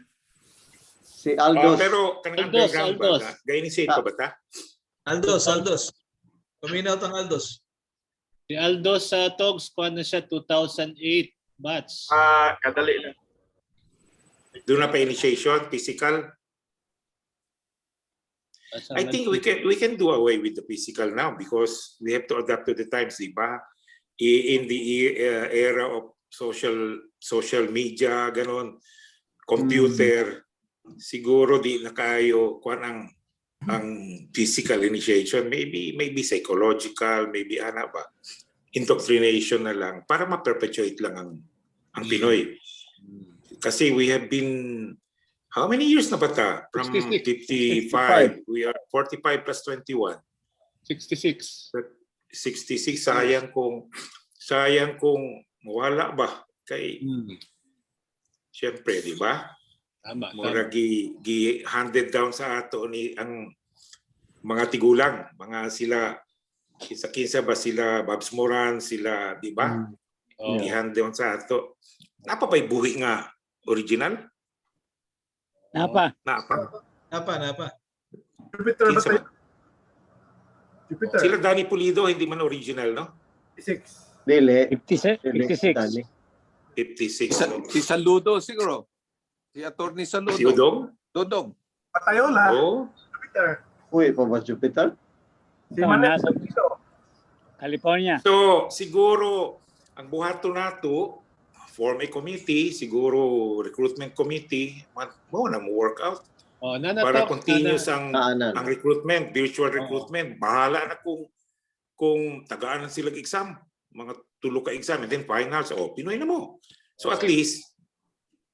Si Aldos. Pero kanang underground ba? Ga-initiate pa ba ta? Aldos. Paminaw ang Aldos. Si Aldos Togs, kuha na siya 2008 batch. Kadali lang. Doon na pa initiation, physical. I think we can do away with the physical now because we have to adapt to the times, di ba? In the era of social media, ganon, computer, siguro di na kayo kuan ang physical initiation, maybe psychological, maybe ano ba, indoctrination na lang para ma-perpetuate lang ang Pinoy. Kasi we have been, how many years na ba ta? From 55. We are 45 plus 21. 66. 66. Sayang kung wala ba? Kay, siyempre, di ba? Tama. Mura handed down sa ato ni ang mga tigulang, mga sila, kinsa ba sila, Babs Moran, sila, di ba? Hand down sa ato. Napa ba'y buhi nga original? Napa. Jupiter. Sila Danny Pulido, hindi man original, no? 56. Dili. 56. 56. Si Saludo siguro. Si Attorney Saludo. Si Udong? Dodong. Patayola. Oo. Jupiter. Uy, pa ba Jupiter? Si Manet. California. So, siguro, ang buhato nato, form a committee, siguro recruitment committee, mo na mo work out. Para continuous ang recruitment, virtual recruitment. Bahala na kung tagaan sila exam, mga tulo ka exam, and then finals, Pinoy na mo. So at least,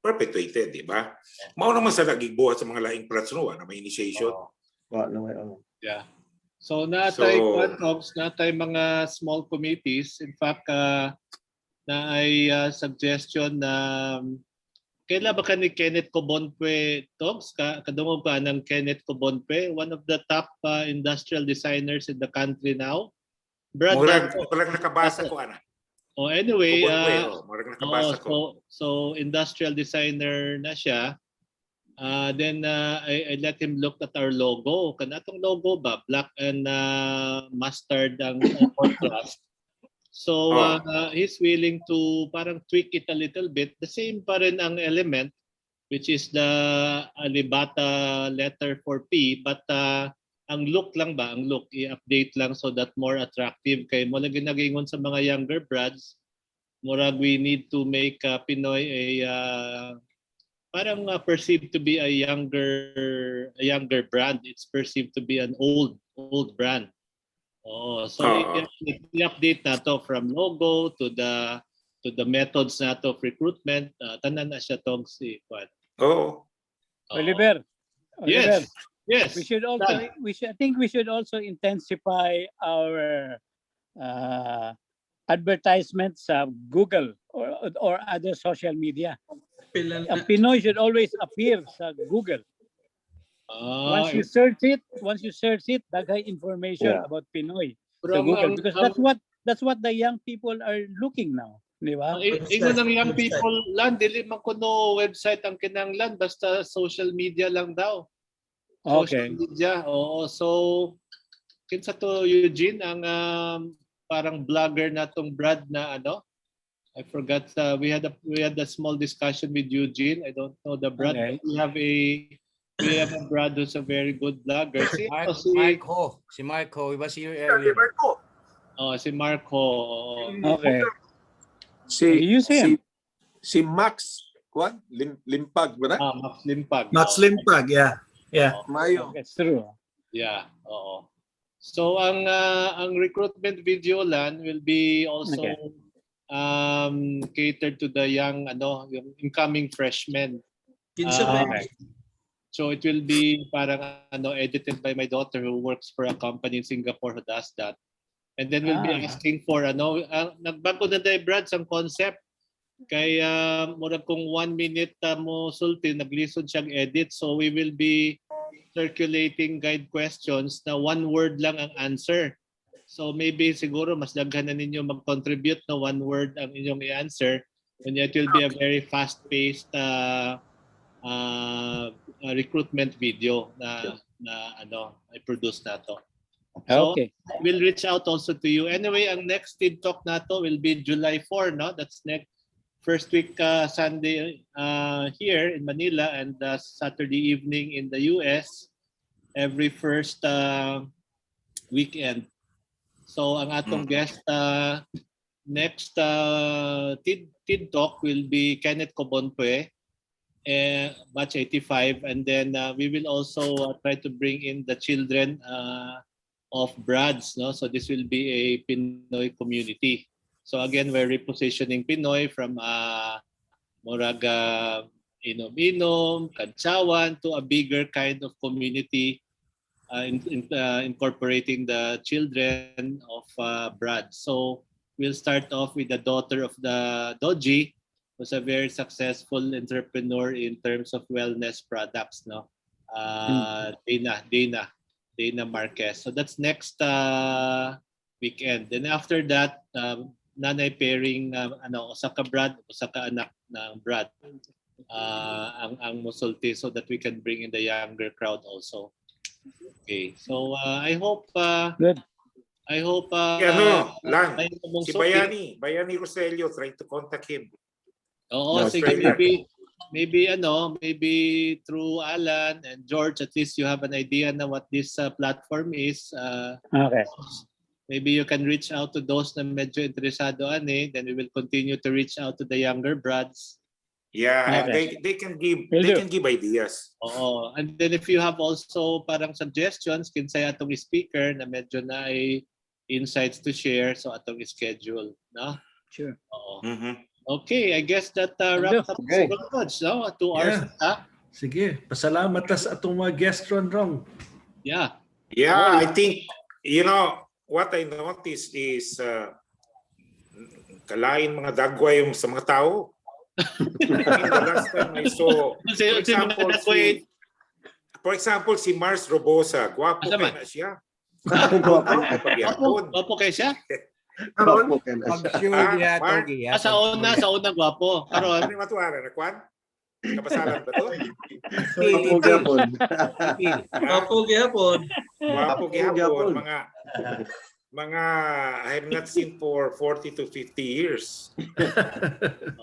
perpetuated, di ba? Mao naman sa nagigbuhat sa mga laing plats no, na may initiation. Yeah. So natay natay mga small committees. In fact, na ay suggestion na kailan ba ka ni Kenneth Cobonpe, Togs? Kadungog ka ng Kenneth Cobonpe, one of the top industrial designers in the country now. Brad, Murag nakabasa ko, ana. Anyway, murag nakabasa ko. So industrial designer na siya. Then I let him look at our logo. Kanatong logo ba? Black and mustard ang contrast. So he's willing to parang tweak it a little bit. The same pa rin ang element, which is the Alibata letter for P. But ang look lang ba? Ang look, i-update lang so that more attractive. Kay mo lagi nagingon sa mga younger brads, murag we need to make Pinoy a parang perceived to be a younger brand. It's perceived to be an old brand. So i-update na to from logo to the methods na to of recruitment. Tanan na siya tong si Juan. Oliver. Yes. We should also I think we should also intensify our advertisements sa Google or other social media. Pinoy should always appear sa Google. Once you search it, daghay information about Pinoy sa Google because that's what the young people are looking now, di ba? Ingon ng young people lang dili man kuno website ang kinahanglan basta social media lang daw. Social media. So kinsa to Eugene ang parang vlogger natong Brad na ano? I forgot we had a small discussion with Eugene. I don't know the Brad. We have a brother who's a very good vlogger. Si Marco. He was here earlier. Si Marco. Okay. Si Max Limpag ba na? Max Limpag. Max Limpag, yeah. Mayo. That's true. Yeah, oo. So ang recruitment video lan will be also catered to the young yung incoming freshmen. So it will be parang edited by my daughter who works for a company in Singapore who does that. And then we'll be asking for nagbago na tayo Brad ang concept. Kaya murag kung 1 minute mo sulti naglisod siyang edit. So we will be circulating guide questions na 1 word lang ang answer. So maybe siguro mas daghan na ninyo mag-contribute na 1 word ang inyong i-answer. And it will be a very fast-paced recruitment video na I produce na to. So we'll reach out also to you. Anyway, ang next TID Talk na to will be July 4, no? That's next first week Sunday here in Manila and Saturday evening in the US every first weekend. So ang atong guest next TID Talk will be Kenneth Cobonpue, batch 85, and then we will also try to bring in the children of Brads, no? So this will be a Pinoy community. So again, we're repositioning Pinoy from Moraga Inom-Inom, Kantsawan to a bigger kind of community, incorporating the children of Brad. So we'll start off with the daughter of the Doji, who's a very successful entrepreneur in terms of wellness products, no? Dana Marquez. So that's next weekend. Then after that, nanay pairing Osaka Brad, Osaka anak ng Brad, ang musulti, so that we can bring in the younger crowd also. Okay. So I hope good. I hope Lan, si Bayani Roselio, try to contact him. Oo, sige, maybe through Alan and George, at least you have an idea na what this platform is. Okay. Maybe you can reach out to those na medyo interesado then we will continue to reach out to the younger Brads. Yeah, okay. they can give ideas. Oo. And then if you have also parang suggestions kinsay atong speaker na medyo na ay insights to share, so atong schedule, no? Sure. Oo. Okay, I guess that wraps up Okay. this no? 2 hours na. Sige, pasalamat tas atong mga guest ron. Yeah. Yeah, I think, what I noticed is kalain mga dagwa yung sa mga tao. The last time I saw, for example, si Mars Robosa, gwapo kaya na siya. Gwapo kaya siya? Sa una gwapo. Karon ano matuara na kwan? Kapasalan ba to? Gwapo gyapon. Gwapo gyapon, mga I have not seen for 40 to 50 years.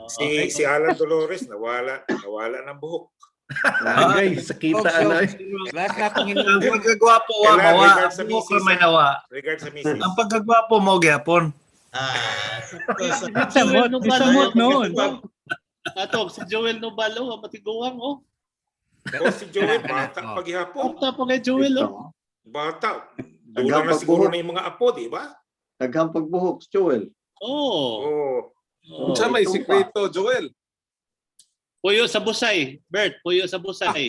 Si Alan Dolores nawala ng buhok. Ay, sakita na. Ang pagkagwapo wa mawa. Regard sa misis. Ang pagkagwapo mo gyapon. Samot noon. Atong si Joel Nobalo, matiguang Si Joel, bata paghihapon. Bata pa kay Joel Bata. Doon na siguro na yung mga apo, di ba? Naghang pagbuhok, Joel. Unsa may sikreto, Joel? Puyo sa busay, Bert. Puyo sa busay.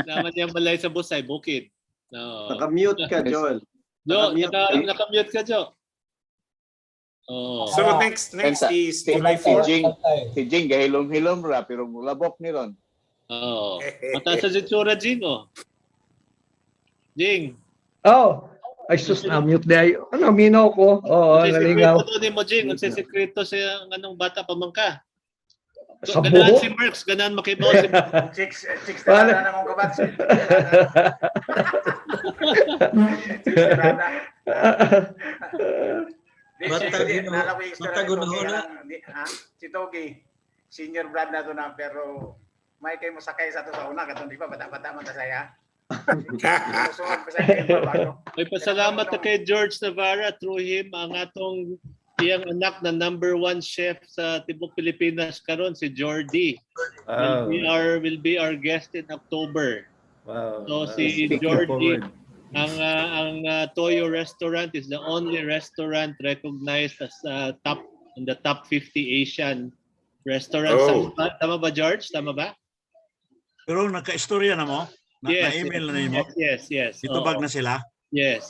Naman yung balay sa busay, bukid. Naka-mute ka, Joel. Naka-mute ka, Jo. So next is si Jing gahilom-hilom ra pero mulabok ni ron. Mataas sa itsura, Jing, Jing. Ay sus na mute dayo. Ano minaw ko? Nalingaw. Sikreto ni mo, Jing, ang sikreto sa anong bata pa man ka. Sa ganaan buhok? si Merks, ganaan makibaw si Chicks na namang kabat. Si Togi, senior Brad na to na, pero may kayo mo sakay sa to sa una, katong di ba, bata-bata man ta saya. May pasalamat na kay George Navarra, through him ang atong iyang anak na #1 chef sa Tibok Pilipinas karon, si Jordy. Will be our guest in October. Wow. So si Jordy, ang Toyo restaurant is the only restaurant recognized as in the top 50 Asian restaurants. Tama ba, George? Tama ba? Pero naka-istorya na mo? Na-email na mo? Yes. Itubag na sila? Yes.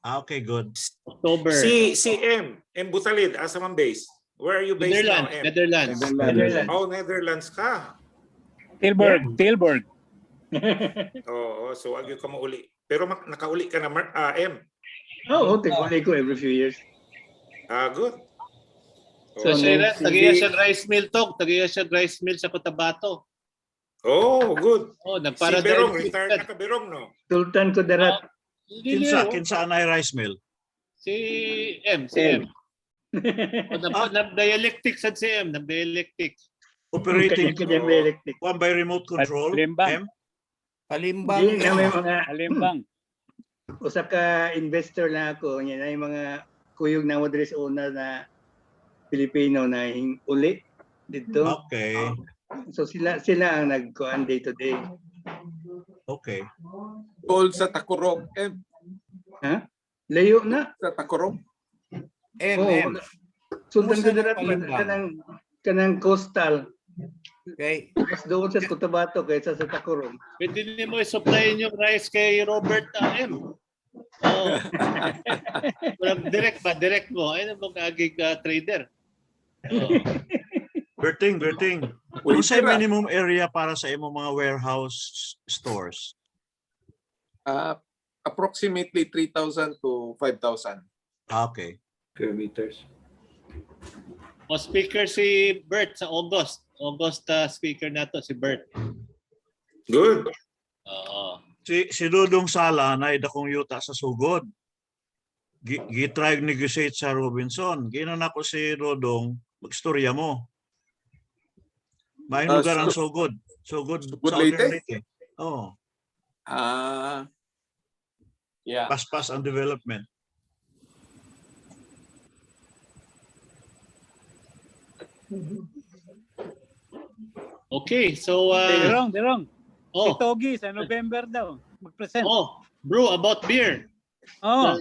Okay, good. October. Si M Butalid, asa man base? Where are you based now, M? Netherlands. Oh, Netherlands ka. Tilburg. So agyo ka mauli. Pero nakauli ka na, M? Tiguli ko every few years. Good. So siya siya rice mill rice mill sa Cotabato. Good. Nagpara si Berong, retired na ka Berong, no? Sultan ko darat. Kinsa na rice mill? Si M. Nag-dialectic sa CM, nag-dialectic. Operating Kanya-kanya may electric. one by remote control. Palimbang. M. Palimbang. Hindi na may mga Palimbang. usa ka investor na ako, yan ay mga kuyog na madres una na Pilipino na uli dito. Okay. So sila ang nagkuan day to day. Okay. Tol sa Takurog. M. Ha? Layo na. Sa Takurog. M. Sundan Musa ko ng dira Palimbang. kanang coastal. Okay. Mas doon sa Cotabato kaysa sa Tacorong. Pwede din mo i-supply yung rice kay Robert M. Oh. Direct mo. Ayun ang mag-agig trader. Berting. Ano sa minimum area para sa imong mga warehouse stores? Approximately 3,000 to 5,000. Okay. Square meters. O speaker si Bert sa August. August speaker nato si Bert. Good. Oo. Si Dudong Sala na dakong yuta sa sugod. Gitry negotiate sa Robinson. Ginan ako si Dudong, magstorya mo. May lugar ang sugod. Sugod sa Leyte. Oh. Yeah. Paspas ang development. Okay, so Derong. Oh. Si Togi sa November daw mag-present. Oh, bro, about beer. Oh.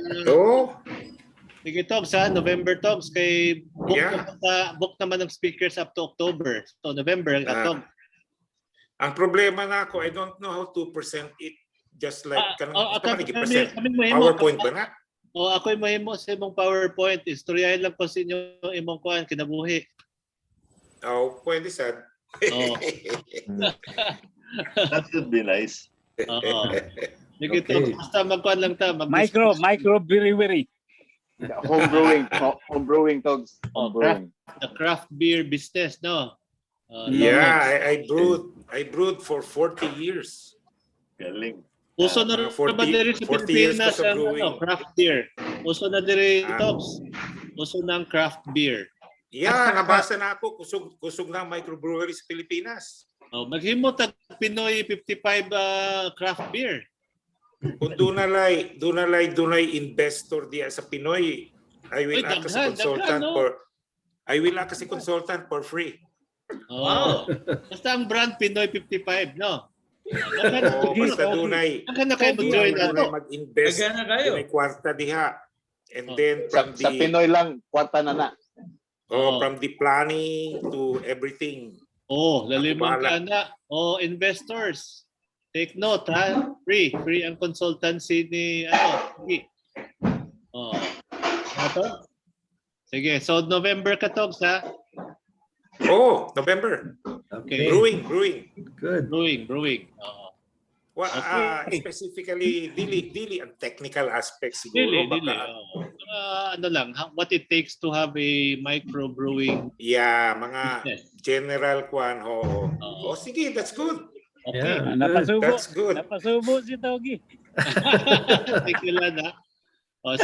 Sige, Togs, November, Togs. Kay book naman ng speakers up to October. So, November, Togs. Ang problema na ako, I don't know how to present it. Just like, PowerPoint ba na? Ako'y mahimo sa imong PowerPoint. Istoryahin lang ko sa inyo imong kuhan, kinabuhi. Pwede sad. That could be nice. Sige, Togs. Basta magkuhan lang ta. Micro brewery. Home brewing, Togs. The craft beer business, no? I brewed for 40 years. Galing. Uso na rin ba diri sa Pilipinas ang craft beer? Uso na diri, Togs. Uso ng craft beer. Yeah, nabasa na ako. Kusog na microbrewery sa Pilipinas. Maghimo tag Pinoy 55 craft beer. Kung dunay investor diya sa Pinoy, I will act as a consultant for free. Basta ang brand Pinoy 55, no? Basta dunay mag-invest, dunay kwarta diha. And then from sa Pinoy lang, kwarta na. From the planning to everything. Lalimang ka na. Investors. Take note, ha? Free ang consultancy ni Sige, so November ka, Togs, ha? November. Okay. Brewing. Good. Brewing. Specifically, dili ang technical aspects siguro. Dili. What it takes to have a micro brewing. Yeah, mga general kwan. Sige, that's good. Okay. That's good. Napasubo si Togi. Particular na.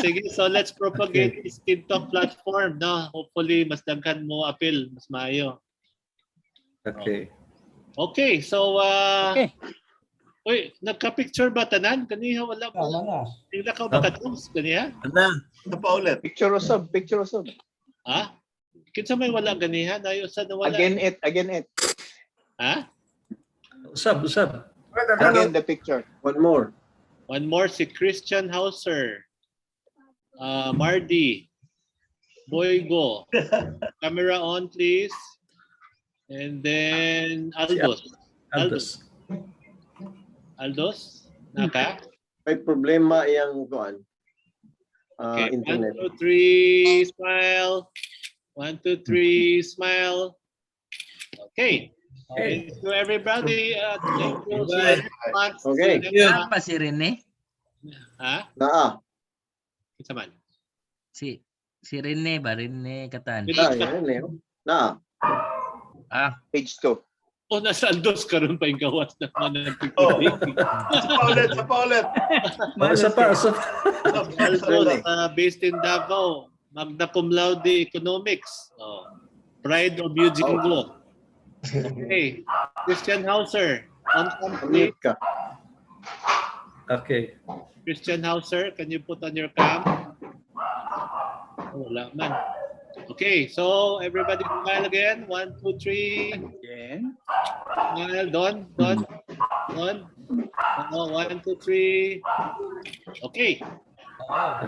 Sige, so let's propagate this TikTok platform, no? Hopefully, mas daghan mo appeal, mas maayo. Okay. Okay, so uy, nagka-picture ba tanan? Kaniha wala pa. Tingnan ka ba ka-tools? Kaniha? Ano pa ulit? Picture usab. Ha? Kinsa may wala ganiha? Dayo sa nawala. Again it. Ha? Usab. Again the picture. One more si Christian Hauser. Mardi. Boygo. Camera on, please. And then Aldos? Naka? May problema yung kuan. Okay. Internet. 1, 2, 3, smile. 1, 2, 3, smile. Okay. Thank you, everybody. Thank you. Okay. Pa si Rene? Ha? Naa. Isa man. Si Rene ba? Rene Katan. Naa. Page 2. Nasa Aldos karon pa yung gawas na mga Sa pa ulit. Aldos, based in Davao. magna cum laude economics. Oh. Pride of Eugene Go. Okay. Christian Hauser. On cam, please. Unmute ka. Okay. Christian Hauser, can you put on your cam? Oh, wala man. Okay, so everybody smile again. 1, 2, 3. Again. Smile, Don. 1, 2, 3. Okay.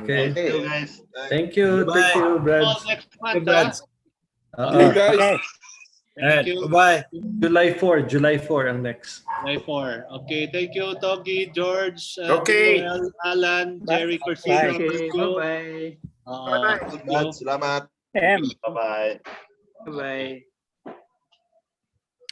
Okay. Thank you, guys. Thank you. Bye. Thank you, Brad. Oh, next month, Brad. Okay, guys. Okay. Thank you. Bye. July 4 ang next. July 4. Okay, thank you, Togi, George, Okay. Joel, Alan, Jerry, Bye. Corsino, Okay, Matthew. bye-bye. Thank you. Salamat. M. Bye-bye. Bye-bye.